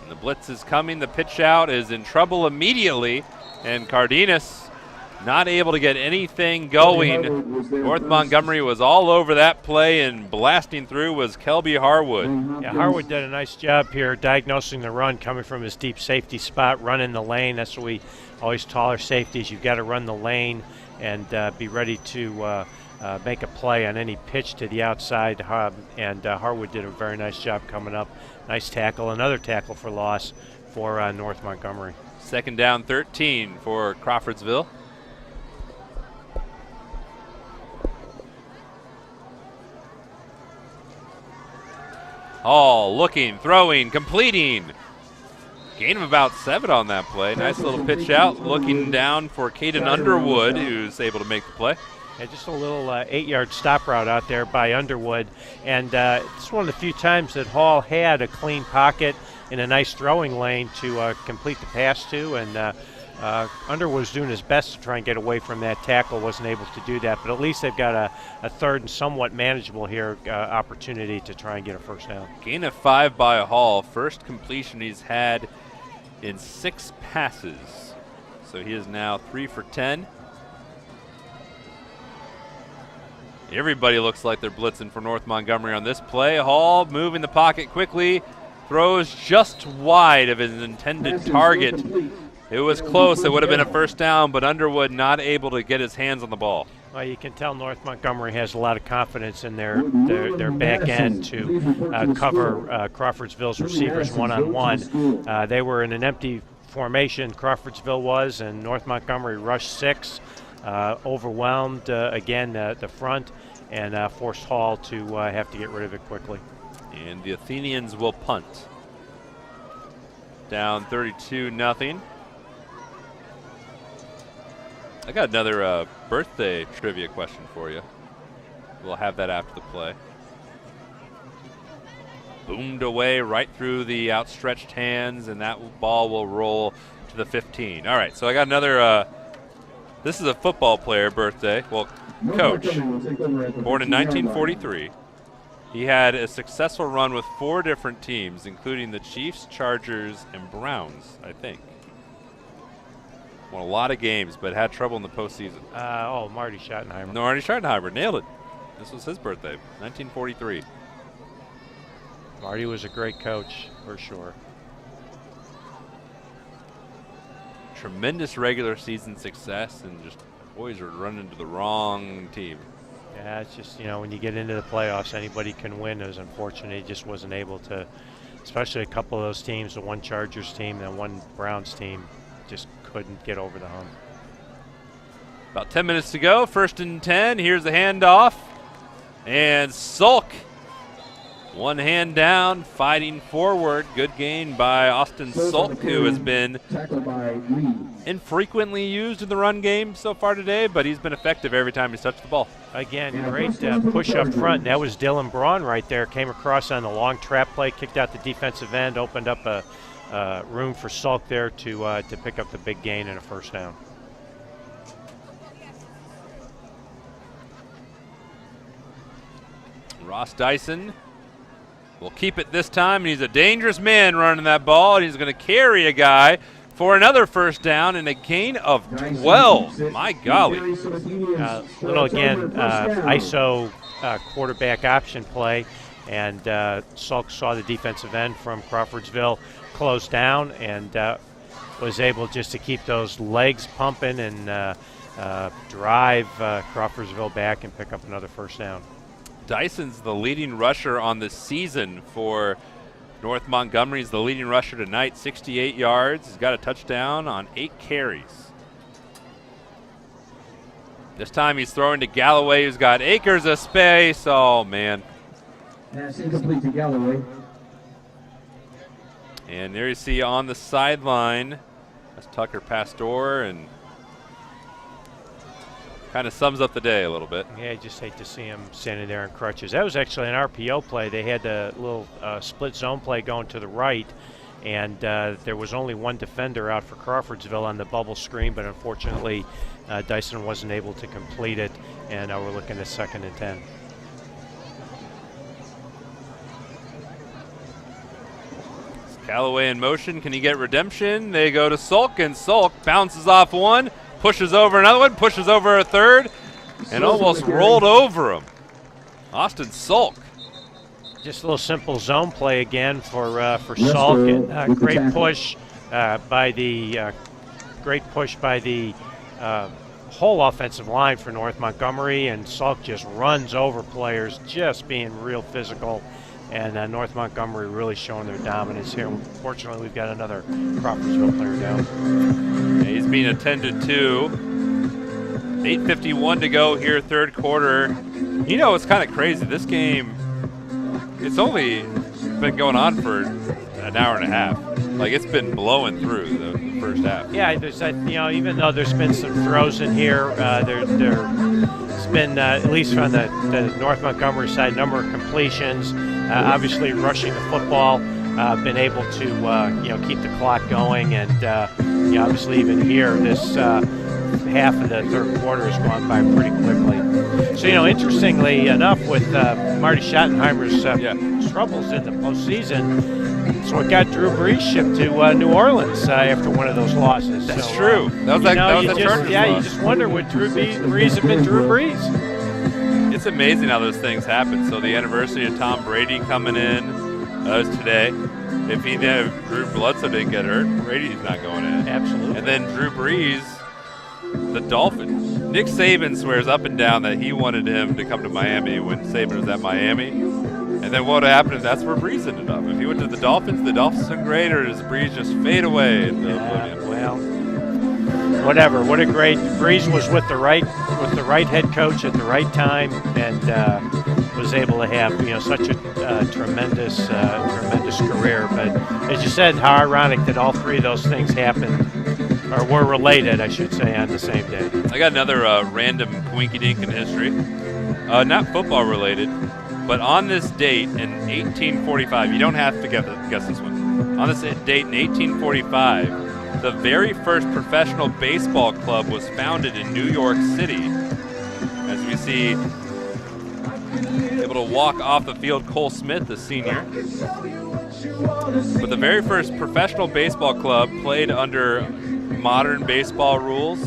And the blitz is coming. The pitch out is in trouble immediately, and Cardenas not able to get anything going. North Montgomery was all over that play, and blasting through was Kelby Harwood. Yeah, Harwood did a nice job here diagnosing the run, coming from his deep safety spot, running the lane. That's what we always tell our safeties. You've got to run the lane and be ready to make a play on any pitch to the outside. And Harwood did a very nice job coming up. Nice tackle, another tackle for loss for North Montgomery. Second down 13 for Crawfordsville. Hall looking, throwing, completing. Gain of about 7 on that play. Nice little pitch out, looking down for Caden Underwood, who's able to make the play. Yeah, just a little 8-yard stop route out there by Underwood. And it's one of the few times that Hall had a clean pocket in a nice throwing lane to complete the pass to. And Underwood was doing his best to try and get away from that tackle, wasn't able to do that. But at least they've got a third and somewhat manageable here opportunity to try and get a first down. Gain of 5 by Hall. First completion he's had in 6 passes. So he is now 3 for 10. Everybody looks like they're blitzing for North Montgomery on this play. Hall moving the pocket quickly, throws just wide of his intended target. It was close. It would have been a first down, but Underwood not able to get his hands on the ball. Well, you can tell North Montgomery has a lot of confidence in their back end to cover Crawfordsville's receivers one-on-one. They were in an empty formation, Crawfordsville was, and North Montgomery rushed 6. Overwhelmed again the front and forced Hall to have to get rid of it quickly. And the Athenians will punt. Down 32-0. I got another birthday trivia question for you. We'll have that after the play. Boomed away right through the outstretched hands, and that ball will roll to the 15. All right, so I got another this is a football player birthday. Well, coach, born in 1943. He had a successful run with 4 different teams, including the Chiefs, Chargers, and Browns, I think. Won a lot of games, but had trouble in the postseason. Marty Schottenheimer. No, Marty Schottenheimer, nailed it. This was his birthday, 1943. Marty was a great coach, for sure. Tremendous regular season success, and just boys are running to the wrong team. Yeah, it's just, when you get into the playoffs, anybody can win. It was unfortunate he just wasn't able to, especially a couple of those teams, the one Chargers team and one Browns team, just couldn't get over the hump. About 10 minutes to go, 1st and 10. Here's the handoff, and Sulk. One hand down, fighting forward. Good gain by Austin Sulk, who has been infrequently used in the run game so far today, but he's been effective every time he's touched the ball. Again, great push up front. That was Dylan Braun right there. Came across on the long trap play, kicked out the defensive end, opened up a room for Sulk there to pick up the big gain and a first down. Ross Dyson will keep it this time, and he's a dangerous man running that ball, and he's going to carry a guy for another first down and a gain of 12. My golly. Little, again, ISO quarterback option play, and Sulk saw the defensive end from Crawfordsville close down and was able just to keep those legs pumping and drive Crawfordsville back and pick up another first down. Dyson's the leading rusher on the season for North Montgomery. He's the leading rusher tonight, 68 yards. He's got a touchdown on 8 carries. This time he's throwing to Galloway, who's got acres of space. Oh, man. Pass incomplete to Galloway. And there you see on the sideline, that's Tucker Pastor, and kind of sums up the day a little bit. Yeah, I just hate to see him standing there in crutches. That was actually an RPO play. They had a little split zone play going to the right, and there was only one defender out for Crawfordsville on the bubble screen, but unfortunately Dyson wasn't able to complete it, and we're looking at 2nd and 10. Galloway in motion. Can he get redemption? They go to Sulk, and Sulk bounces off one, pushes over another one, pushes over a third, and almost rolled over him. Austin Sulk. Just a little simple zone play again for Sulk, and great push by the whole offensive line for North Montgomery, and Sulk just runs over players, just being real physical. And North Montgomery really showing their dominance here. Fortunately, we've got another Crawfordsville player down. Yeah, he's being attended to. 8:51 to go here, 3rd quarter. It's kind of crazy. This game, it's only been going on for an hour and a half. Like, it's been blowing through the first half. Yeah, there's even though there's been some throws in here, there's been at least on the North Montgomery side, number of completions. Obviously, rushing the football, been able to keep the clock going, and obviously even here, this half of the third quarter has gone by pretty quickly. So interestingly enough, with Marty Schottenheimer's troubles in the postseason. So it got Drew Brees shipped to New Orleans after one of those losses. That's true. That was the Chargers loss. You just wonder would Drew Brees have been Drew Brees. It's amazing how those things happen. So the anniversary of Tom Brady coming in was today. If Drew Bledsoe didn't get hurt, Brady's not going in. Absolutely. And then Drew Brees, the Dolphins. Nick Saban swears up and down that he wanted him to come to Miami when Saban was at Miami. And then what would happen if that's where Brees ended up? If he went to the Dolphins been great, or does Brees just fade away? Well, whatever. What a great Brees was with the right head coach at the right time, and was able to have such a tremendous career. But as you said, how ironic that all three of those things happened, or were related, I should say, on the same day. I got another random coinky-dink in history, not football related. But on this date in 1845, you don't have to guess this one. On this date in 1845, the very first professional baseball club was founded in New York City. As we see, able to walk off the field, Cole Smith, the senior. But the very first professional baseball club played under modern baseball rules,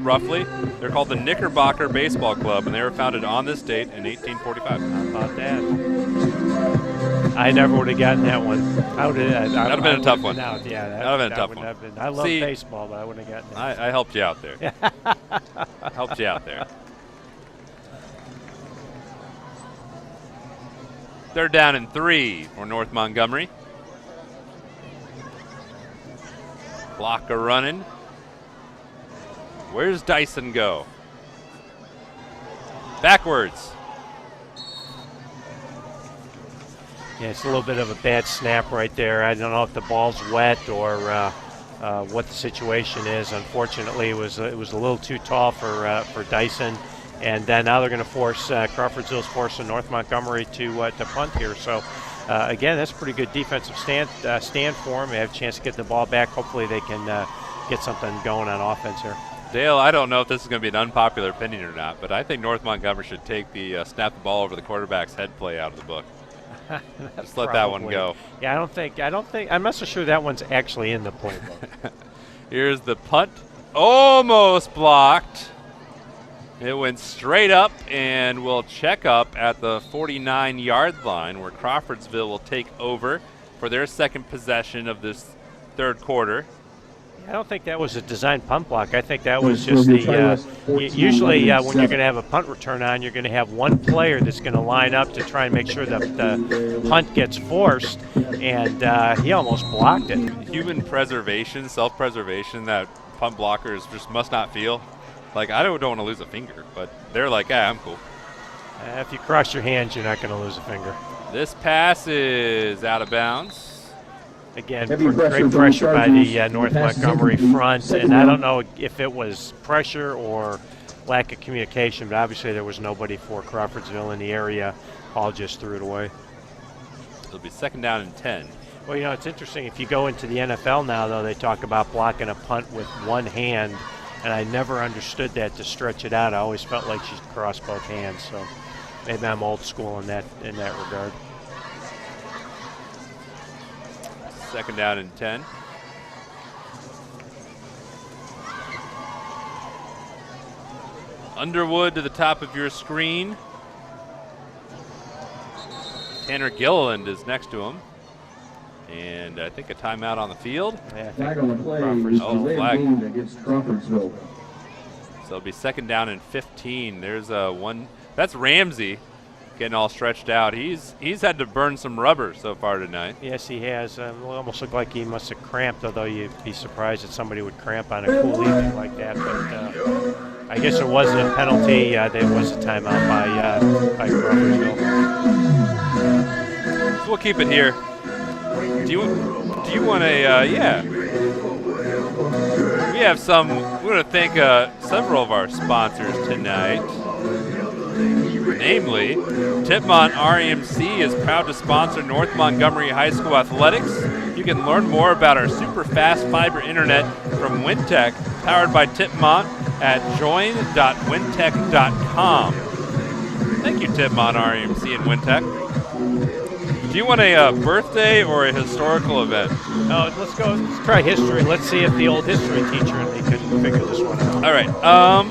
roughly. They're called the Knickerbocker Baseball Club, and they were founded on this date in 1845. How about that? I never would have gotten that one. That would have been a tough one. Yeah, that would have been a tough one. I love baseball, but I wouldn't have gotten that. I helped you out there. Helped you out there. Third down and 3 for North Montgomery. Blocker running. Where's Dyson go? Backwards. Yeah, it's a little bit of a bad snap right there. I don't know if the ball's wet or what the situation is. Unfortunately, it was a little too tall for Dyson. And now they're going to force Crawfordsville's forcing North Montgomery to punt here. So again, that's a pretty good defensive stand for them. They have a chance to get the ball back. Hopefully, they can get something going on offense here. Dale, I don't know if this is going to be an unpopular opinion or not, but I think North Montgomery should take the snap the ball over the quarterback's head play out of the book. Just let that one go. Yeah, I don't think. I'm not so sure that one's actually in the playbook. Here's the punt, almost blocked. It went straight up and will check up at the 49-yard line, where Crawfordsville will take over for their second possession of this third quarter. I don't think that was a designed punt block. I think that was just the usually when you're going to have a punt return on, you're going to have one player that's going to line up to try and make sure that the punt gets forced, and he almost blocked it. Human preservation, self-preservation that punt blockers just must not feel. Like, I don't want to lose a finger, but they're like, I'm cool. If you cross your hands, you're not going to lose a finger. This pass is out of bounds. Again, great pressure by the North Montgomery front, and I don't know if it was pressure or lack of communication, but obviously there was nobody for Crawfordsville in the area. Paul just threw it away. It'll be second down and 10. Well, it's interesting. If you go into the NFL now, though, they talk about blocking a punt with one hand, and I never understood that to stretch it out. I always felt like you should cross both hands, so maybe I'm old school in that regard. Second down and 10. Underwood to the top of your screen. Tanner Gilliland is next to him. And I think a timeout on the field. Yeah, flag on the play. Flag against Crawfordsville. So it'll be second down and 15. There's one. That's Ramsey getting all stretched out. He's had to burn some rubber so far tonight. Yes, he has. It almost looked like he must have cramped, although you'd be surprised that somebody would cramp on a cool evening like that. But I guess there wasn't a penalty. There was a timeout by Crawfordsville. we'll keep it here. Do you want a yeah? We have some. We want to thank several of our sponsors tonight. Namely, Tipmont REMC is proud to sponsor North Montgomery High School athletics. You can learn more about our super fast fiber internet from Wintech, powered by Tipmont, at join.wintech.com. Thank you, Tipmont REMC and Wintech. Do you want a birthday or a historical event? No, let's go. Let's try history. Let's see if the old history teacher and me could figure this one out. All right. I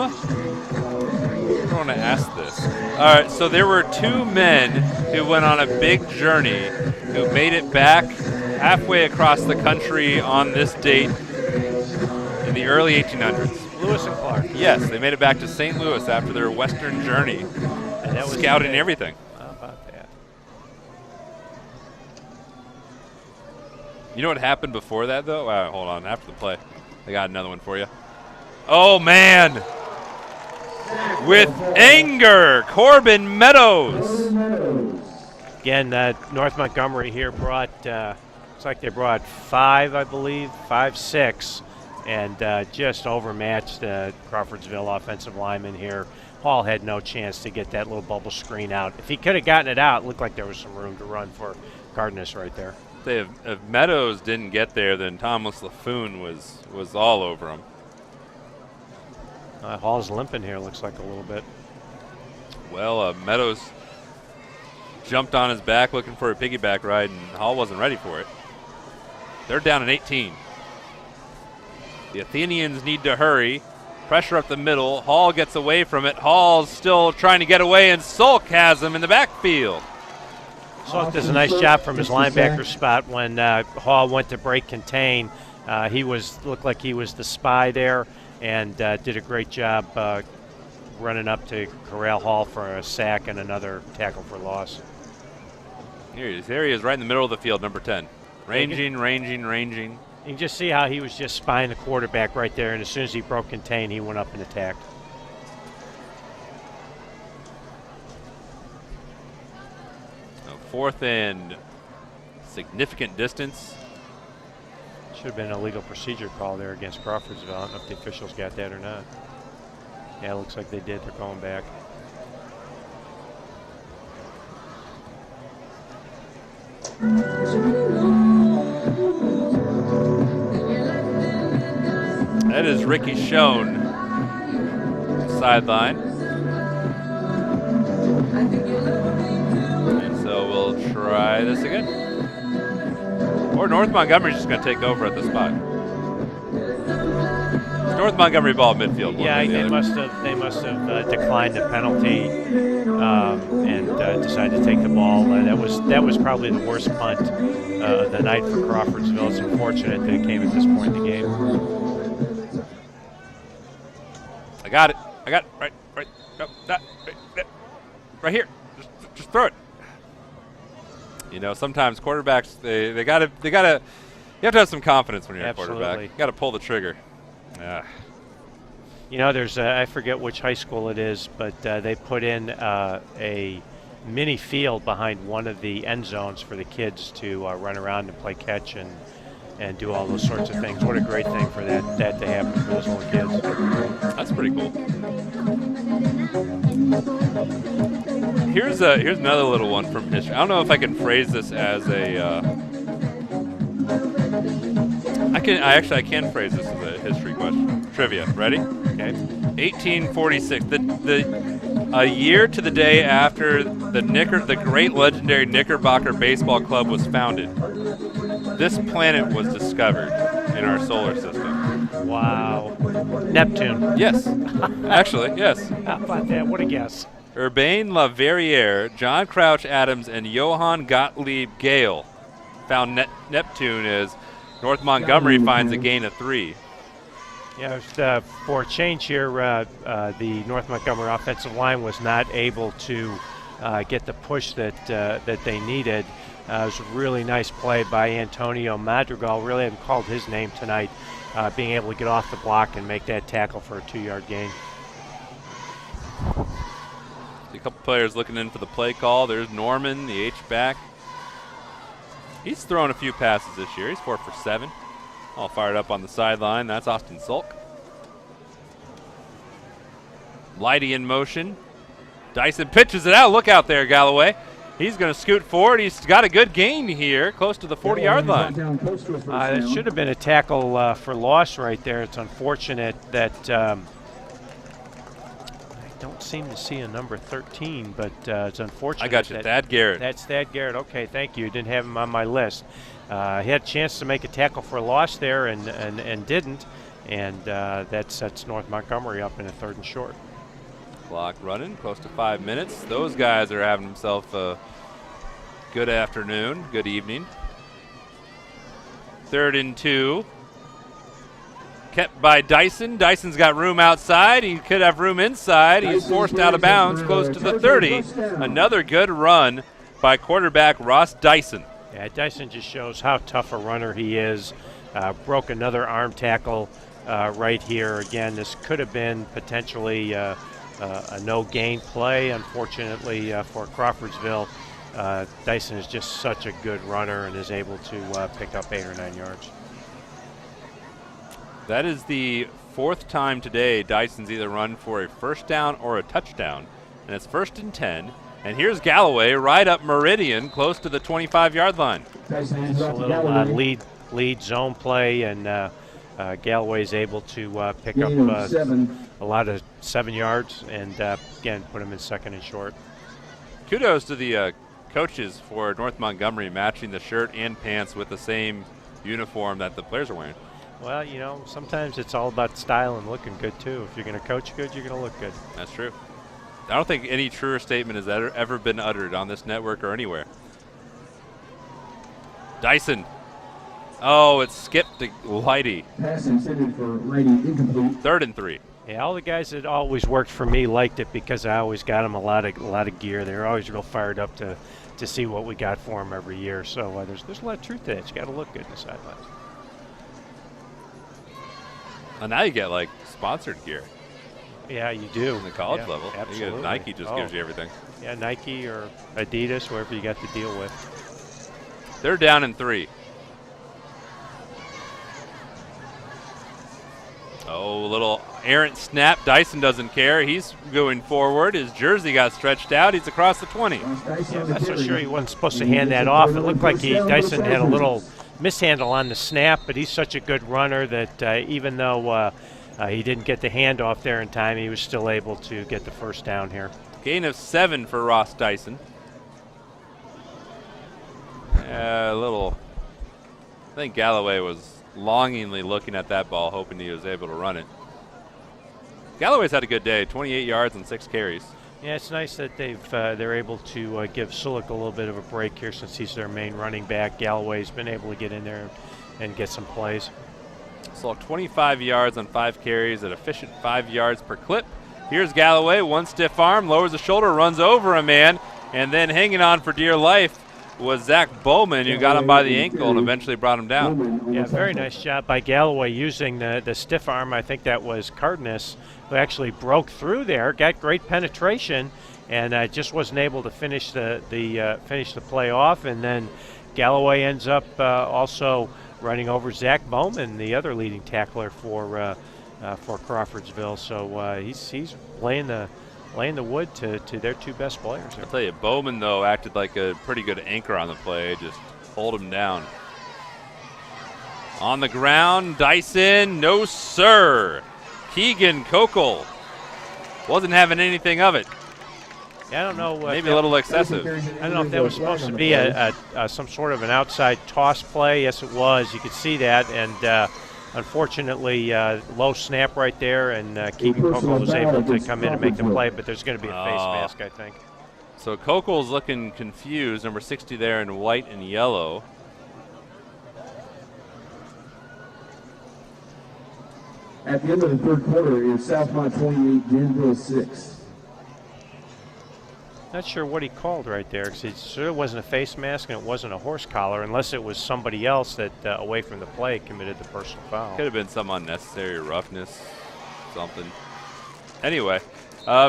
want to ask this. All right. So there were two men who went on a big journey, who made it back halfway across the country on this date in the early 1800s. Lewis and Clark. Yes, they made it back to St. Louis after their western journey, And that was scouting everything. How about that? You know what happened before that, though? Hold on. After the play, I got another one for you. Oh, man. With anger, Corbin Meadows. Again, North Montgomery here brought, looks like they brought 5, I believe, 5, 6, and just overmatched the Crawfordsville offensive lineman here. Hall had no chance to get that little bubble screen out. If he could have gotten it out, it looked like there was some room to run for Cardenas right there. If Meadows didn't get there, then Thomas LaFoon was all over him. Hall's limping here, looks like a little bit. Well, Meadows jumped on his back looking for a piggyback ride, and Hall wasn't ready for it. They're down at 18. The Athenians need to hurry. Pressure up the middle. Hall gets away from it. Hall's still trying to get away, and Sulk has him in the backfield. Sulk does a nice job from his linebacker spot when Hall went to break contain. He looked like he was the spy there, and did a great job running up to corral Hall for a sack and another tackle for loss. Here he is right in the middle of the field, number 10. Ranging. You can just see how he was just spying the quarterback right there, and as soon as he broke contain, he went up and attacked. So 4th and significant distance. Should have been a legal procedure call there against Crawfordsville. I don't know if the officials got that or not. Yeah, it looks like they did. They're going back. That is Ricky Schoen, sideline. And so we'll try this again. Or North Montgomery's just going to take over at the spot. It's North Montgomery ball midfield. Yeah, they must have declined the penalty and decided to take the ball. That was probably the worst punt of the night for Crawfordsville. It's unfortunate that it came at this point in the game. I got it. Right here. Just throw it. You know, sometimes quarterbacks they gotta you have to have some confidence when you're a quarterback. You gotta pull the trigger. You know, there's I forget which high school it is, but they put in a mini field behind one of the end zones for the kids to run around and play catch and do all those sorts of things. What a great thing for that to happen for those little kids. That's pretty cool. Here's another little one from history. I don't know if I can phrase this as a. I can phrase this as a history question. Trivia. Ready? Okay. 1846. A year to the day after the great legendary Knickerbocker Baseball Club was founded, this planet was discovered in our solar system. Wow. Neptune. Yes. Actually, yes. How about that? What a guess. Urbain Le Verrier, John Crouch Adams, and Johann Gottlieb Gale found Neptune as North Montgomery finds a gain of 3. Yeah, for a change here, the North Montgomery offensive line was not able to get the push that they needed. It was a really nice play by Antonio Madrigal. Really haven't called his name tonight, being able to get off the block and make that tackle for a 2-yard gain. A couple players looking in for the play call. There's Norman, the H-back. He's thrown a few passes this year. He's 4 for 7. All fired up on the sideline. That's Austin Sulk. Lighty in motion. Dyson pitches it out. Look out there, Galloway. He's going to scoot forward. He's got a good gain here, close to the 40-yard line. It should have been a tackle for loss right there. It's unfortunate that I don't seem to see a number 13, but it's unfortunate. I got you, Thad Garrett. That's Thad Garrett. Okay, thank you. Didn't have him on my list. He had a chance to make a tackle for a loss there and didn't, and that sets North Montgomery up in a 3rd and short. Clock running, close to 5 minutes. Those guys are having themselves a good afternoon, good evening. 3rd and 2. Kept by Dyson. Dyson's got room outside. He could have room inside. He's forced out of bounds, close to the 30. Another good run by quarterback Ross Dyson. Yeah, Dyson just shows how tough a runner he is. Broke another arm tackle right here. Again, this could have been potentially a no-gain play. Unfortunately for Crawfordsville, Dyson is just such a good runner and is able to pick up 8 or 9 yards. That is the 4th time today Dyson's either run for a first down or a touchdown. And it's 1st and 10. And here's Galloway right up Meridian, close to the 25-yard line. It's a little lead zone play, and Galloway's able to pick up a lot of 7 yards and, again, put him in 2nd and short. Kudos to the coaches for North Montgomery matching the shirt and pants with the same uniform that the players are wearing. Well, you know, sometimes it's all about style and looking good, too. If you're going to coach good, you're going to look good. That's true. I don't think any truer statement has ever been uttered on this network or anywhere. Dyson. Oh, it's skipped to Lighty. Pass intended for Lighty, incomplete. 3rd and 3. Yeah, all the guys that always worked for me liked it because I always got them a lot of gear. They were always real fired up to see what we got for them every year. So there's a lot of truth to it. You got to look good in the sidelines. And now you get like sponsored gear. Yeah, you do. In the college level. Absolutely. You get Nike just gives you everything. Yeah, Nike or Adidas, whoever you got to deal with. They're down in 3. Oh, a little errant snap. Dyson doesn't care. He's going forward. His jersey got stretched out. He's across the 20. Yeah, I'm not so sure he wasn't supposed to hand that off. It looked like Dyson had a little mishandle on the snap, but he's such a good runner that even though he didn't get the handoff there in time, he was still able to get the first down here. Gain of 7 for Ross Dyson. A little. I think Galloway was longingly looking at that ball, hoping he was able to run it. Galloway's had a good day, 28 yards and 6 carries. Yeah, it's nice that they're able to give Sulik a little bit of a break here since he's their main running back. Galloway's been able to get in there and get some plays. So 25 yards on 5 carries at efficient 5 yards per clip. Here's Galloway, one stiff arm, lowers the shoulder, runs over a man, and then hanging on for dear life was Zach Bowman, who got him by the ankle and eventually brought him down. Yeah, very nice job by Galloway using the stiff arm. I think that was Cardenas, who actually broke through there, got great penetration, and just wasn't able to finish the play off. And then Galloway ends up also running over Zach Bowman, the other leading tackler for Crawfordsville. So he's laying the wood to their 2 best players. I'll tell you, Bowman, though, acted like a pretty good anchor on the play, just hold him down. On the ground, Dyson, no sir. Keegan Kokel wasn't having anything of it. Yeah, I don't know. Maybe a little excessive. I don't know if that was supposed to be some sort of an outside toss play. Yes, it was. You could see that, and unfortunately, low snap right there, and Keegan Kokel was able to come in and make the play, but there's going to be a face mask, I think. So Kokel's looking confused, number 60 there in white and yellow. At the end of the 3rd quarter, it's Southmont 28, Danville 6. Not sure what he called right there, because it sure wasn't a face mask and it wasn't a horse collar, unless it was somebody else that, away from the play, committed the personal foul. Could have been some unnecessary roughness, something. Anyway,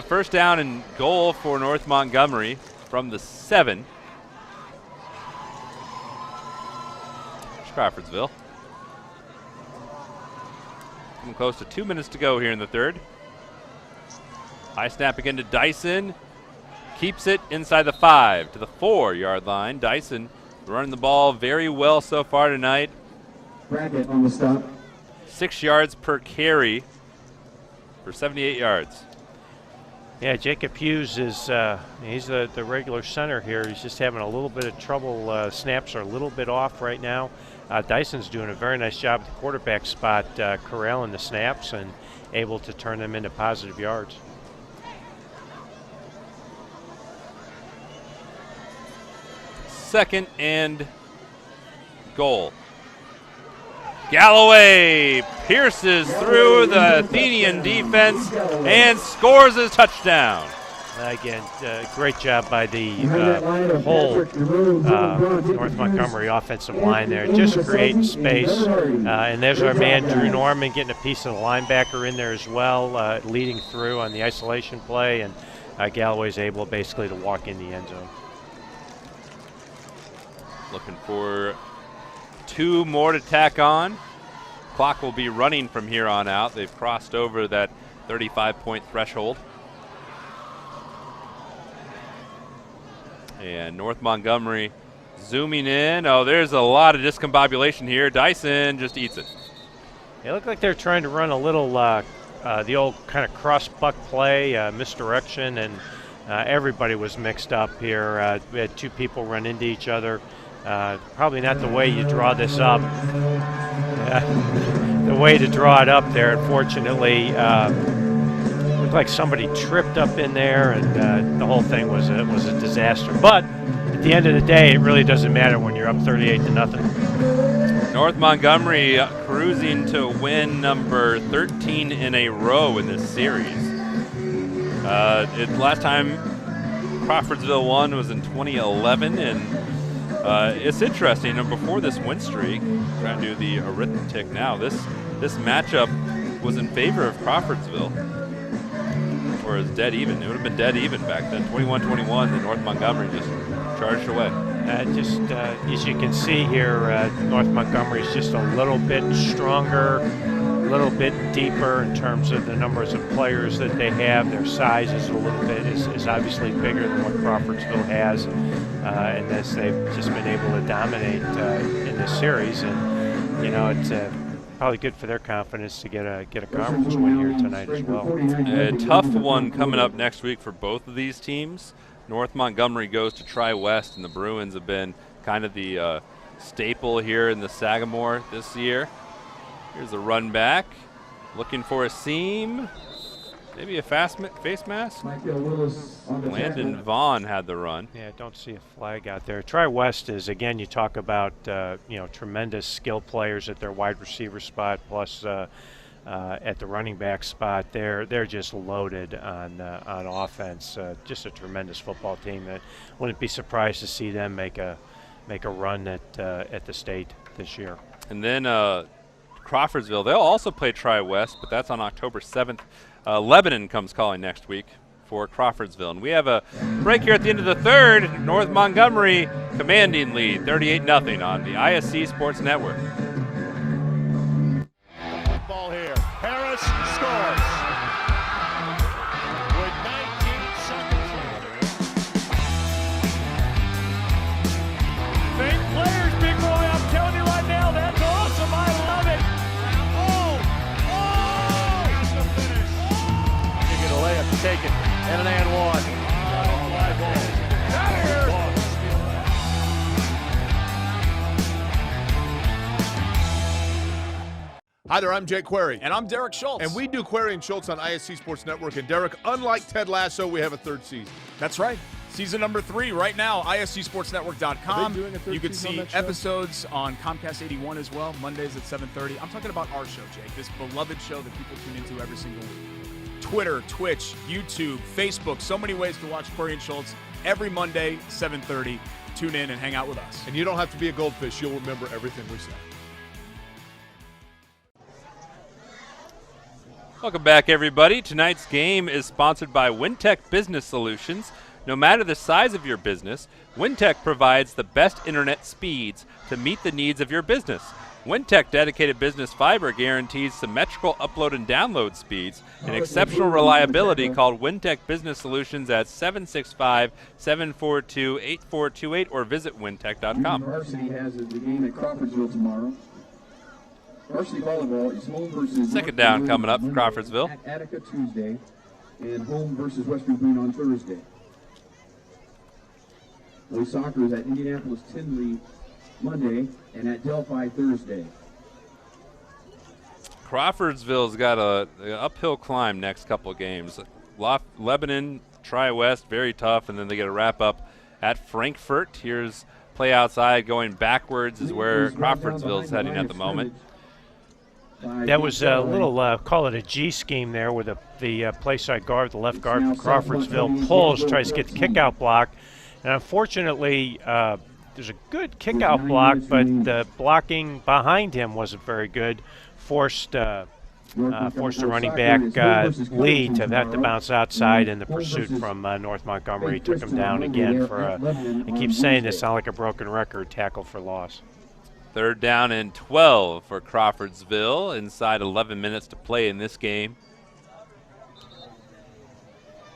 first down and goal for North Montgomery from the 7. Crawfordsville. Coming close to 2 minutes to go here in the third. High snap again to Dyson. Keeps it inside the 5 to the 4-yard line. Dyson running the ball very well so far tonight. Brackett on the stop. 6 yards per carry for 78 yards. Yeah, Jacob Hughes is he's the regular center here. He's just having a little bit of trouble. Snaps are a little bit off right now. Dyson's doing a very nice job at the quarterback spot, corralling the snaps and able to turn them into positive yards. Second and goal. Galloway pierces through the Athenian defense and scores his touchdown. Again, great job by the whole North Montgomery offensive line there. Just creating space. And there's our man, Drew Norman, getting a piece of the linebacker in there as well, leading through on the isolation play. And Galloway's able basically to walk in the end zone. Looking for 2 more to tack on. Clock will be running from here on out. They've crossed over that 35-point threshold. And North Montgomery zooming in. Oh, there's a lot of discombobulation here. Dyson just eats it. It looked like they're trying to run a little, the old kind of cross-buck play, misdirection, and everybody was mixed up here. We had 2 people run into each other. Probably not the way you draw this up. The way to draw it up there, unfortunately, looked like somebody tripped up in there, and the whole thing was a disaster. But at the end of the day, it really doesn't matter when you're up 38-0. North Montgomery cruising to win number 13 in a row in this series. Last time Crawfordsville won was in 2011, and it's interesting. Before this win streak, trying to do the arithmetic now, this matchup was in favor of Crawfordsville. Or is dead even. It would have been dead even back then. 21-21, then North Montgomery just charged away. As you can see here, North Montgomery is just a little bit stronger, a little bit deeper in terms of the numbers of players that they have. Their size is is obviously bigger than what Crawfordsville has, and as they've just been able to dominate in this series. And it's probably good for their confidence to get a conference win here tonight as well. A tough one coming up next week for both of these teams. North Montgomery goes to Tri-West, and the Bruins have been kind of the staple here in the Sagamore this year. Here's a run back, looking for a seam, maybe a face mask. Landon Vaughn had the run. Yeah, don't see a flag out there. Tri-West is, again, you talk about tremendous skill players at their wide receiver spot, plus at the running back spot. They're just loaded on offense. Just a tremendous football team. That wouldn't be surprised to see them make a run at the state this year. And then Crawfordsville, they'll also play Tri-West, but that's on October 7th. Lebanon comes calling next week for Crawfordsville. And we have a break here at the end of the third. North Montgomery commanding lead, 38-0 on the ISC Sports Network. Ball here. Harris scores. With 19 seconds remaining. Same players, big boy. I'm telling you right now, that's awesome. I love it. That's the finish. You get a layup to take it. And an and one. Hi there, I'm Jake Query. And I'm Derek Schultz. And we do Query and Schultz on ISC Sports Network. And Derek, unlike Ted Lasso, we have a 3rd season. That's right. Season number 3 right now, ISCSportsNetwork.com. You can see episodes on Comcast 81 as well, Mondays at 7:30. I'm talking about our show, Jake, this beloved show that people tune into every single week. Twitter, Twitch, YouTube, Facebook, so many ways to watch Query and Schultz every Monday, 7:30. Tune in and hang out with us. And you don't have to be a goldfish. You'll remember everything we say. Welcome back, everybody. Tonight's game is sponsored by Wintech Business Solutions. No matter the size of your business, Wintech provides the best internet speeds to meet the needs of your business. Wintech dedicated business fiber guarantees symmetrical upload and download speeds and exceptional reliability. Called Wintech Business Solutions at 765-742-8428 or visit wintech.com. Varsity has the game at Crawfordsville tomorrow. Varsity volleyball is home versus Second down coming up for Crawfordsville. At Attica Tuesday and home versus Western Green on Thursday. Boys soccer is at Indianapolis Tinley Monday and at Delphi Thursday. Crawfordsville's got a uphill climb next couple of games. Lebanon, Tri-West, very tough, and then they get a wrap up at Frankfurt. Here's play outside, going backwards is where Crawfordsville is heading at the moment. That was a little, call it a G scheme there, where the play side guard, the left guard for Crawfordsville, pulls, tries to get the kick-out block. And unfortunately, there's a good kick-out block, but the blocking behind him wasn't very good. Forced the running back lead to have to bounce outside in the pursuit from North Montgomery. Took him down again for I keep saying this, sound like a broken record, tackle for loss. Third down and 12 for Crawfordsville. Inside 11 minutes to play in this game.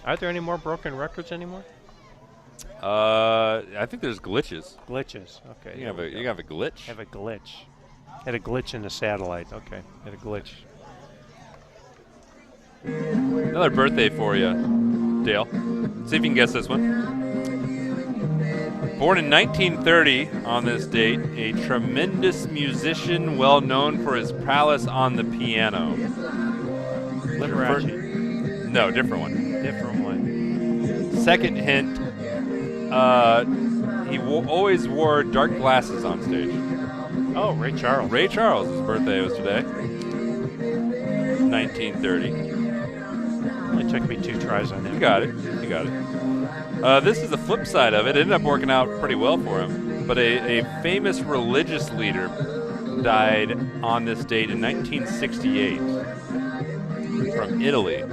Are there any more broken records anymore? I think there's glitches. Glitches, okay. You have a glitch? Have a glitch. Had a glitch in the satellite, okay. Had a glitch. Another birthday for you, Dale. See if you can guess this one. Born in 1930 on this date, a tremendous musician well known for his prowess on the piano. Liberace. No, different one. Different one. Second hint, he always wore dark glasses on stage. Oh, Ray Charles. Ray Charles' birthday was today. 1930. It took me 2 tries on that. You got it. You got it. This is the flip side of it. It ended up working out pretty well for him. But a famous religious leader died on this date in 1968 from Italy.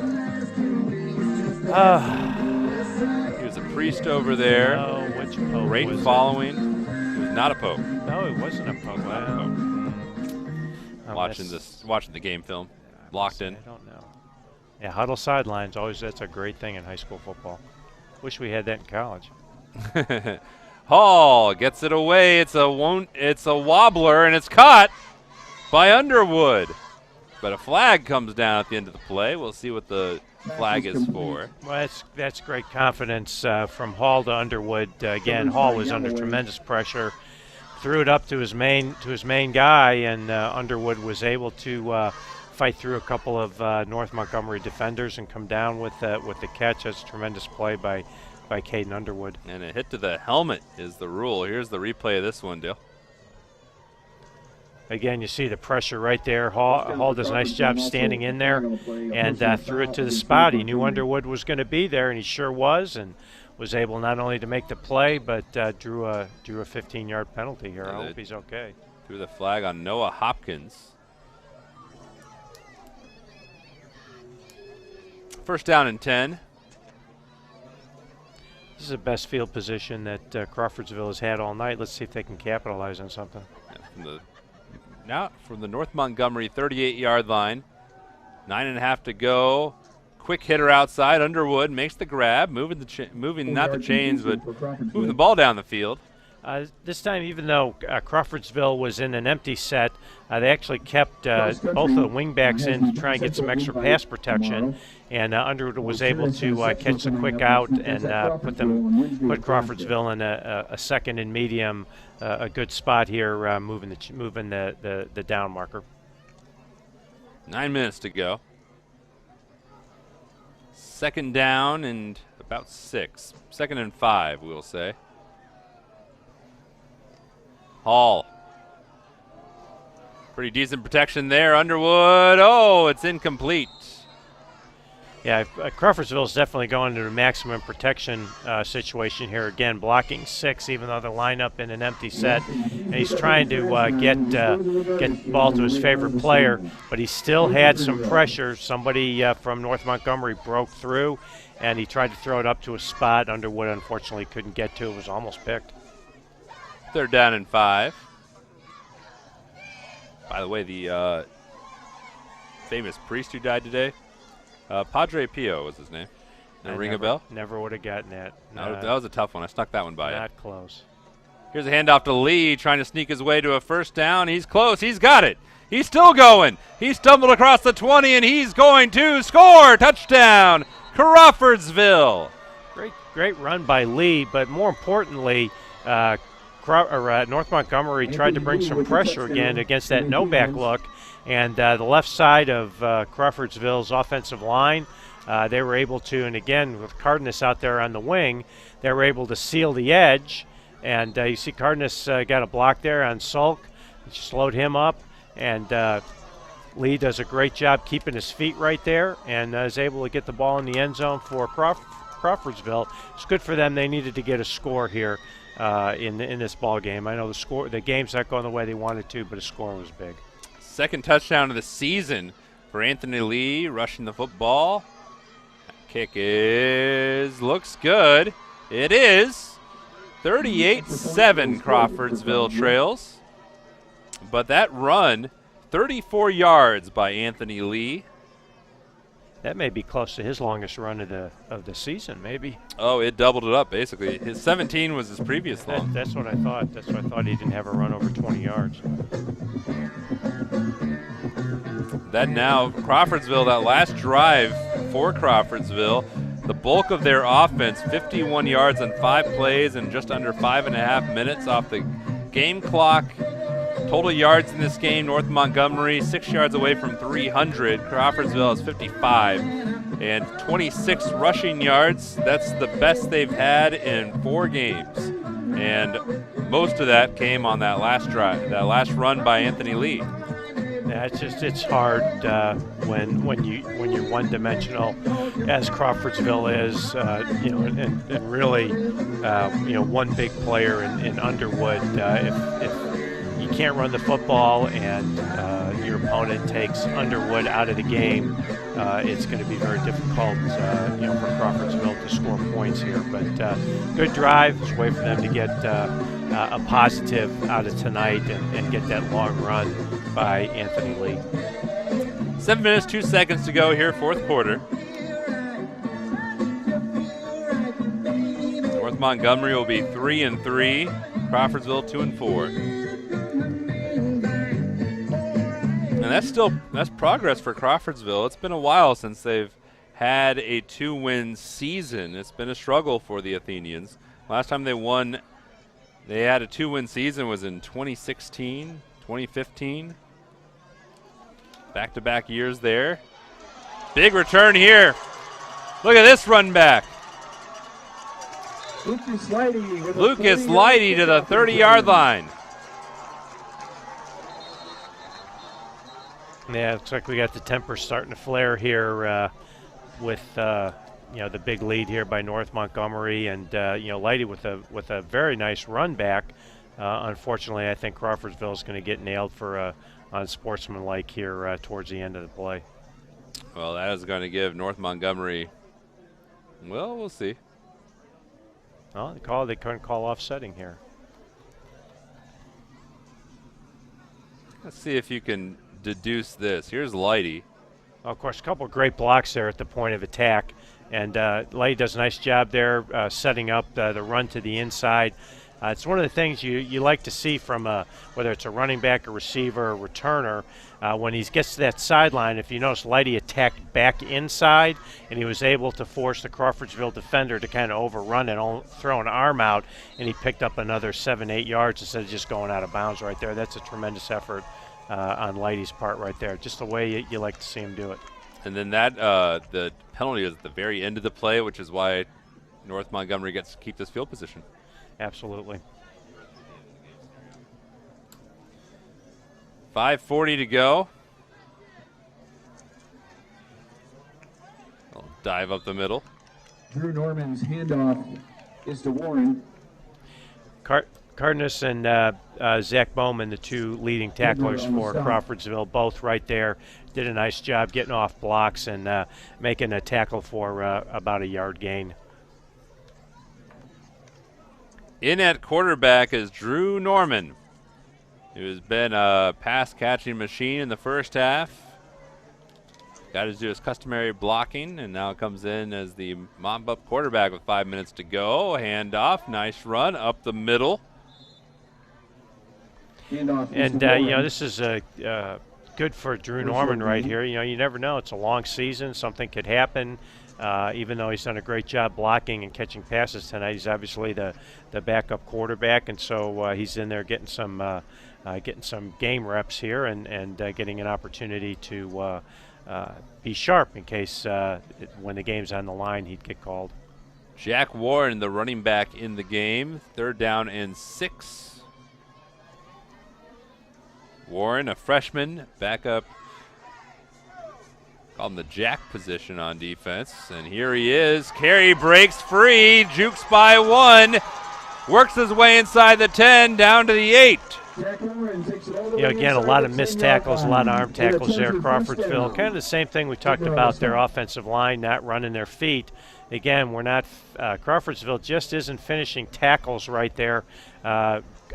He was a priest over there. Oh, which pope? Great following. He was not a pope. No, it wasn't a pope. Wow. Watching the game film. Locked in. I don't know. Yeah, huddle sidelines, that's a great thing in high school football. Wish we had that in college. Hall gets it away. It's a wobbler, and it's caught by Underwood. But a flag comes down at the end of the play. We'll see what the flag is for. Well, that's great confidence from Hall to Underwood. Again, Hall was under tremendous pressure. Threw it up to his main guy, and Underwood was able to fight through a couple of North Montgomery defenders and come down with the catch. That's a tremendous play by Caden Underwood. And a hit to the helmet is the rule. Here's the replay of this one, Dale. Again, you see the pressure right there. Hall does a nice job standing in there and threw it to the spot. He knew Underwood was going to be there, and he sure was, and was able not only to make the play, but drew a 15-yard penalty here. I hope he's okay. Threw the flag on Noah Hopkins. First down and 10. This is the best field position that Crawfordsville has had all night. Let's see if they can capitalize on something. Now from the North Montgomery 38-yard line. 9.5 to go. Quick hitter outside. Underwood makes the grab, moving not the chains, but moving the ball down the field. This time, even though Crawfordsville was in an empty set, they actually kept both of the wingbacks in to try and get some extra pass protection. And Underwood was able to catch the quick out and put Crawfordsville in a second and medium, a good spot here, moving the down marker. 9 minutes to go. Second down and about 6. Second and 5, we'll say. Hall. Pretty decent protection there. Underwood. Oh, it's incomplete. Yeah, Crawfordsville is definitely going to the maximum protection situation here again, blocking 6 even though they're lined up in an empty set. And he's trying to get the ball to his favorite player, but he still had some pressure. Somebody from North Montgomery broke through, and he tried to throw it up to a spot. Underwood unfortunately couldn't get to. It was almost picked. 3rd down and 5. By the way, the famous priest who died today, Padre Pio was his name. Ring a bell? Never would have gotten that. That was a tough one. I snuck that one by you. Not close. Here's a handoff to Lee, trying to sneak his way to a 1st down. He's close. He's got it. He's still going. He stumbled across the 20, and he's going to score. Touchdown, Crawfordsville. Great run by Lee, but more importantly, North Montgomery tried to bring some pressure again against that no-back look. And the left side of Crawfordsville's offensive line, they were able to, and again with Cardenas out there on the wing, they were able to seal the edge. And you see Cardenas got a block there on Sulk, which slowed him up. And Lee does a great job keeping his feet right there and is able to get the ball in the end zone for Crawfordsville. It's good for them. They needed to get a score here in this ball game. I know the game's not going the way they wanted to, but a score was big. 2nd touchdown of the season for Anthony Lee, rushing the football. Kick looks good. It is 38-7 Crawfordsville trails. But that run, 34 yards by Anthony Lee. That may be close to his longest run of the season, maybe. Oh, it doubled it up, basically. His 17 was his previous long. That's what I thought. That's what I thought. He didn't have a run over 20 yards. That now, Crawfordsville, that last drive for Crawfordsville, the bulk of their offense, 51 yards on 5 plays and just under 5.5 minutes off the game clock. Total yards in this game, North Montgomery 6 yards away from 300. Crawfordsville has 55 and 26 rushing yards. That's the best they've had in 4 games. And most of that came on that last drive, that last run by Anthony Lee. Yeah, it's hard when you're one-dimensional, as Crawfordsville is, and really, one big player in Underwood. If you can't run the football and your opponent takes Underwood out of the game, it's going to be very difficult, for Crawfordsville to score points here. But good drive. Just wait for them to get a positive out of tonight and get that long run by Anthony Lee. 7 minutes, 2 seconds to go here, 4th quarter. North Montgomery will be 3-3. Crawfordsville 2-4. And that's progress for Crawfordsville. It's been a while since they've had a 2-win season. It's been a struggle for the Athenians. Last time they had a 2-win season was in 2016, 2015. Back-to-back years there. Big return here. Look at this run back. Lucas Leidy to the 30-yard line. Yeah, looks like we got the temper starting to flare here with the big lead here by North Montgomery, and Leidy with a very nice run back. Unfortunately, I think Crawfordsville is going to get nailed for unsportsmanlike here towards the end of the play. Well, that is going to give North Montgomery. Well, we'll see. Well, they couldn't call offsetting here. Let's see if you can deduce this. Here's Leidy. Of course, a couple of great blocks there at the point of attack, and Leidy does a nice job there setting up the run to the inside. It's one of the things you like to see from whether it's a running back, a receiver, a returner. When he gets to that sideline, if you notice, Leidy attacked back inside, and he was able to force the Crawfordsville defender to kind of overrun it, throw an arm out, and he picked up another 7-8 yards instead of just going out of bounds right there. That's a tremendous effort on Leidy's part right there. Just the way you like to see him do it. And then that the penalty was at the very end of the play, which is why North Montgomery gets to keep this field position. Absolutely. 5:40 to go. Well, Dive up the middle. Drew Norman's handoff is to Warren. Cardenas and Zach Bowman, the two leading tacklers for Crawfordsville, both right there, did a nice job getting off blocks and making a tackle for about a yard gain. In at quarterback is Drew Norman, who's been a pass-catching machine in the first half. Got to do his customary blocking, and now comes in as the mop-up quarterback with 5 minutes to go. Handoff, nice run up the middle. And, this is good for Drew Norman right here. You never know. It's a long season. Something could happen. Even though he's done a great job blocking and catching passes tonight, he's obviously the backup quarterback, and so he's in there getting some game reps here and getting an opportunity to be sharp in case when the game's on the line he'd get called. Jack Warren, the running back in the game. 3rd down and 6. Warren, a freshman, backup. Call him the jack position on defense. And here he is. Carey breaks free, jukes by 1. Works his way inside the 10, down to the 8. Again, a lot of missed tackles, a lot of arm tackles there, Crawfordsville. Kind of the same thing we talked about, their offensive line not running their feet. Again, Crawfordsville just isn't finishing tackles right there.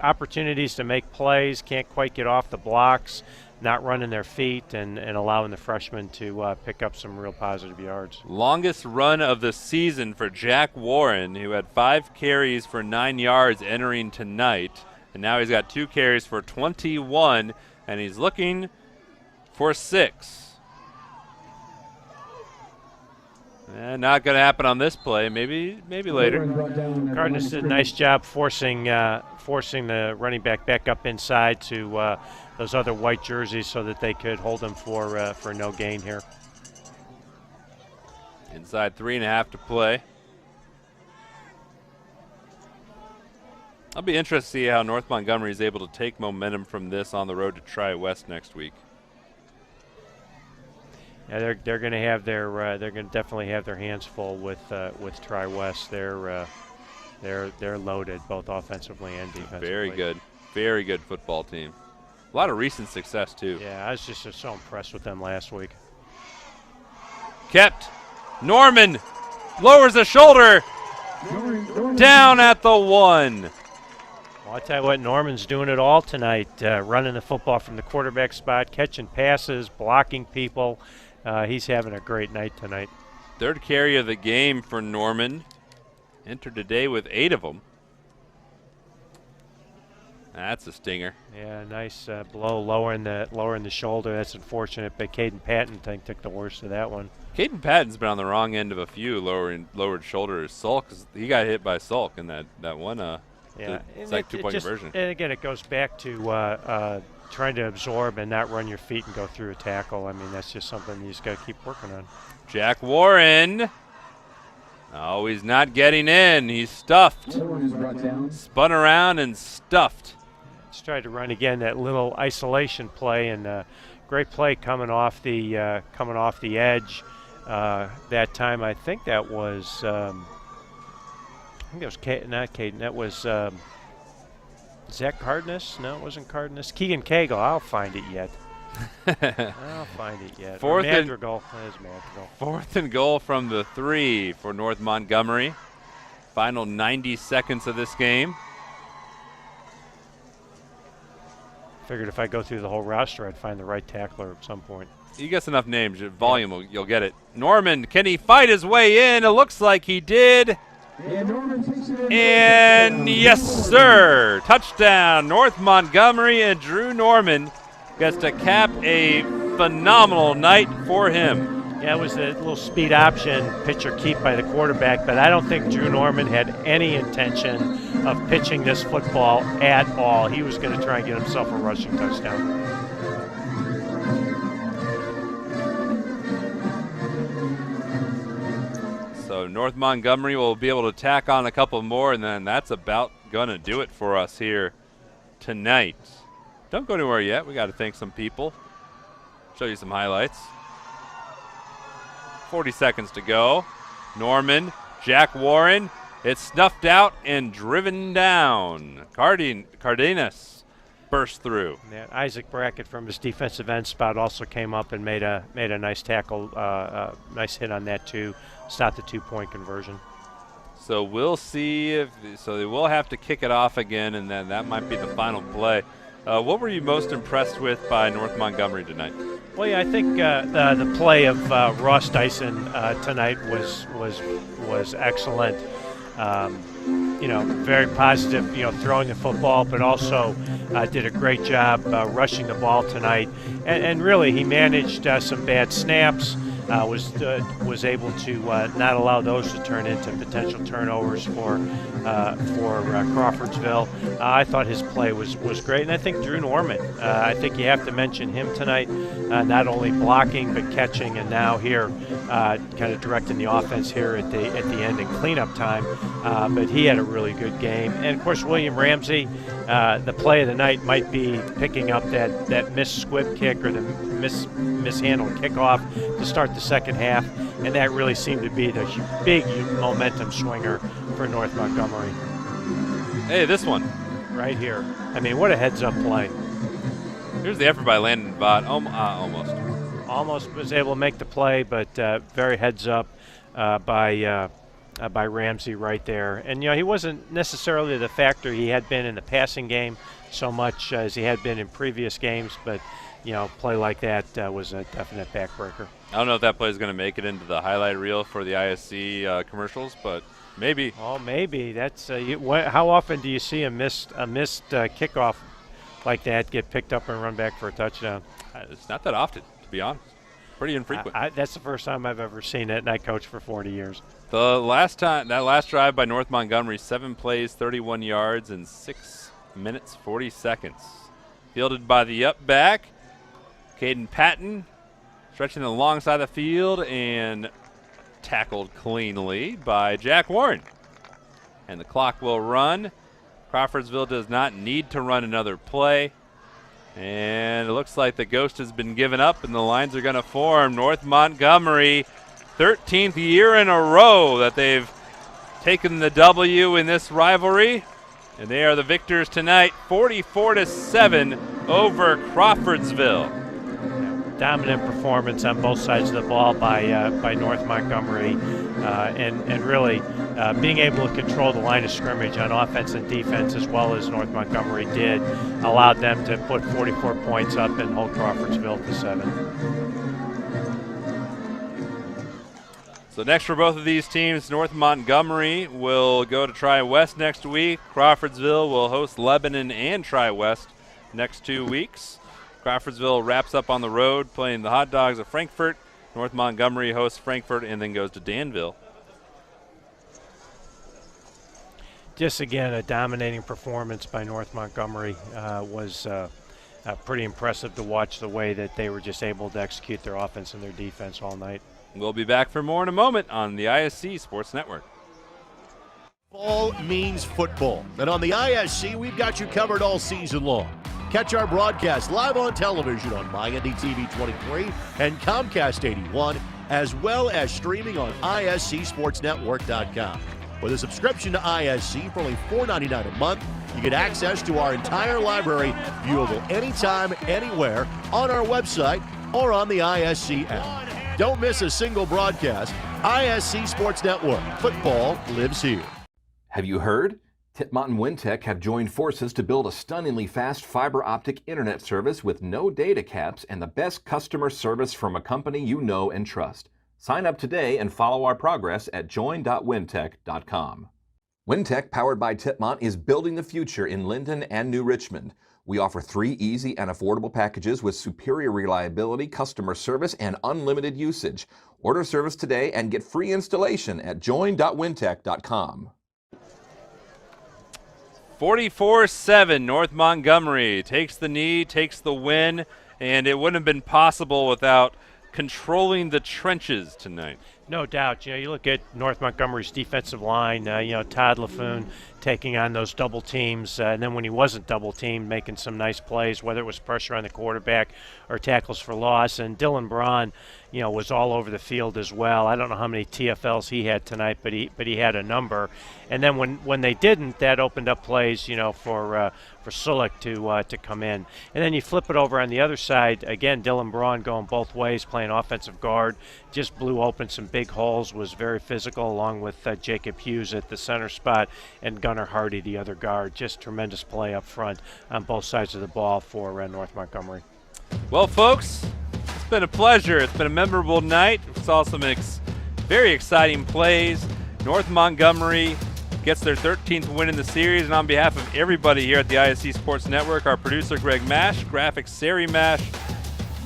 Opportunities to make plays, can't quite get off the blocks, not running their feet, and allowing the freshmen to pick up some real positive yards. Longest run of the season for Jack Warren, who had 5 carries for 9 yards entering tonight. And now he's got 2 carries for 21, and he's looking for 6. Not going to happen on this play. Maybe later. Cardenas did a nice job forcing the running back up inside to those other white jerseys so that they could hold him for no gain here. Inside 3.5 to play. I'll be interested to see how North Montgomery is able to take momentum from this on the road to Tri-West next week. Yeah, they're going to have they're going to definitely have their hands full with Tri-West. They're loaded both offensively and defensively. Very good football team. A lot of recent success too. Yeah, I was just so impressed with them last week. Kept. Norman lowers the shoulder. Down at the 1. Well, I tell you what, Norman's doing it all tonight, running the football from the quarterback spot, catching passes, blocking people. He's having a great night tonight. 3rd carry of the game for Norman. Entered today with 8 of them. That's a stinger. Yeah, nice blow lowering the shoulder. That's unfortunate, but Caden Patton took the worst of that one. Caden Patton's been on the wrong end of a few lowered shoulders. Sulk, he got hit by Sulk in that one. Yeah, it's like 2-point conversion. And again, it goes back to trying to absorb and not run your feet and go through a tackle. I mean, that's just something you just got to keep working on. Jack Warren. Oh, he's not getting in. He's stuffed. Spun around and stuffed. Let's try to run again that little isolation play, and great play coming off the edge. That time, I think that was. I think it was not Caden. That was Zach Cardenas. No, it wasn't Cardenas. Keegan Cagle. I'll find it yet. I'll find it yet. Madrigal. That is Madrigal. 4th and goal from the 3 for North Montgomery. Final 90 seconds of this game. Figured if I go through the whole roster, I'd find the right tackler at some point. You guess enough names, volume, you'll get it. Norman, can he fight his way in? It looks like he did. And yes, sir. Touchdown, North Montgomery, and Drew Norman gets to cap a phenomenal night for him. Yeah, it was a little speed option, pitch or keep by the quarterback, but I don't think Drew Norman had any intention of pitching this football at all. He was going to try and get himself a rushing touchdown. So North Montgomery will be able to tack on a couple more, and then that's about going to do it for us here tonight. Don't go anywhere yet. We got to thank some people. Show you some highlights. 40 seconds to go. Norman, Jack Warren, it's snuffed out and driven down. Cardenas burst through. Yeah, Isaac Brackett from his defensive end spot also came up and made a nice tackle, nice hit on that too. Stopped the 2-point conversion. So we'll see if they will have to kick it off again, and then that might be the final play. What were you most impressed with by North Montgomery tonight? Well, yeah, I think the play of Ross Dyson tonight was excellent. Very positive, throwing the football, but also did a great job rushing the ball tonight. And really, he managed some bad snaps, was able to not allow those to turn into potential turnovers for Crawfordsville. I thought his play was great, and I think Drew Norman. I think you have to mention him tonight, not only blocking but catching, and now here kind of directing the offense here at the end in cleanup time. But he had a really good game, and of course William Ramsey. The play of the night might be picking up that missed squib kick or the mishandled kickoff to start the second half, and that really seemed to be the big momentum swinger for North Montgomery. Hey, this one. Right here. I mean, what a heads-up play. Here's the effort by Landon Vaught. Almost. Almost was able to make the play, but very heads-up by Ramsey right there. And, he wasn't necessarily the factor he had been in the passing game so much as he had been in previous games, but, play like that was a definite backbreaker. I don't know if that play is going to make it into the highlight reel for the ISC commercials, but maybe. Oh, maybe. That's how often do you see a missed kickoff like that get picked up and run back for a touchdown? It's not that often, to be honest. Pretty infrequent. That's the first time I've ever seen it, and I coached for 40 years. The last drive by North Montgomery, 7 plays, 31 yards, and 6 minutes, 40 seconds. Fielded by the up back, Caden Patton, stretching the long side of the field and tackled cleanly by Jack Warren. And the clock will run. Crawfordsville does not need to run another play. And it looks like the ghost has been given up and the lines are going to form. North Montgomery, 13th year in a row that they've taken the W in this rivalry. And they are the victors tonight, 44-7 over Crawfordsville. Dominant performance on both sides of the ball by North Montgomery, and really being able to control the line of scrimmage on offense and defense as well as North Montgomery did, allowed them to put 44 points up and hold Crawfordsville to 7. So next for both of these teams, North Montgomery will go to Tri-West next week. Crawfordsville will host Lebanon and Tri-West next 2 weeks. Crawfordsville wraps up on the road playing the Hot Dogs of Frankfort. North Montgomery hosts Frankfort and then goes to Danville. Just again, a dominating performance by North Montgomery. Was pretty impressive to watch the way that they were just able to execute their offense and their defense all night. We'll be back for more in a moment on the ISC Sports Network. Fall means football, and on the ISC, we've got you covered all season long. Catch our broadcast live on television on MyNDTV 23 and Comcast 81, as well as streaming on ISCSportsNetwork.com. With a subscription to ISC for only $4.99 a month, you get access to our entire library, viewable anytime, anywhere, on our website or on the ISC app. Don't miss a single broadcast. ISC Sports Network. Football lives here. Have you heard? Titmont and Wintech have joined forces to build a stunningly fast fiber optic internet service with no data caps and the best customer service from a company you know and trust. Sign up today and follow our progress at join.wintech.com. Wintech, powered by Titmont, is building the future in Linden and New Richmond. We offer 3 easy and affordable packages with superior reliability, customer service, and unlimited usage. Order service today and get free installation at join.wintech.com. 44-7, North Montgomery takes the knee, takes the win, and it wouldn't have been possible without controlling the trenches tonight. No doubt. You look at North Montgomery's defensive line, Todd LaFoon taking on those double teams, and then when he wasn't double teamed, making some nice plays, whether it was pressure on the quarterback or tackles for loss. And Dylan Braun, was all over the field as well. I don't know how many TFLs he had tonight, but he had a number. And then when they didn't, that opened up plays, for Sulik to come in. And then you flip it over on the other side, again, Dylan Braun going both ways, playing offensive guard, just blew open some big holes, was very physical, along with Jacob Hughes at the center spot and Gunnar Hardy, the other guard. Just tremendous play up front on both sides of the ball for North Montgomery. Well, folks, it's been a pleasure. It's been a memorable night. We saw some very exciting plays. North Montgomery gets their 13th win in the series, and on behalf of everybody here at the ISC Sports Network, our producer Greg Mash, graphics Sari Mash,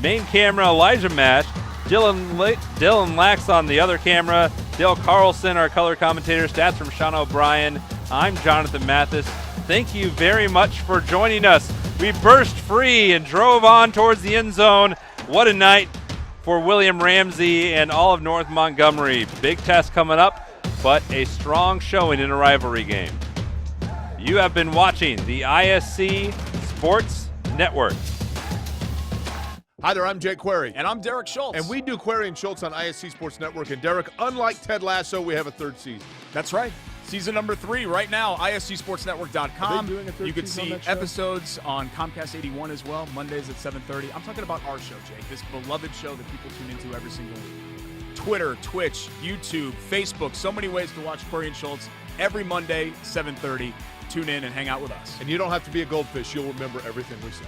main camera Elijah Mash, Dylan Lax on the other camera, Dale Carlson, our color commentator, stats from Sean O'Brien. I'm Jonathan Mathis. Thank you very much for joining us. We burst free and drove on towards the end zone. What a night for William Ramsey and all of North Montgomery. Big test coming up, but a strong showing in a rivalry game. You have been watching the ISC Sports Network. Hi there, I'm Jake Query. And I'm Derek Schultz. And we do Query and Schultz on ISC Sports Network. And Derek, unlike Ted Lasso, we have a third season. That's right. Season number 3 right now, ISCSportsNetwork.com. Are they doing a third You can season on see that show? episodes on Comcast 81 as well, Mondays at 7:30. I'm talking about our show, Jake, this beloved show that people tune into every single week. Twitter, Twitch, YouTube, Facebook, so many ways to watch Query and Schultz every Monday, 7:30. Tune in and hang out with us. And you don't have to be a goldfish. You'll remember everything we say.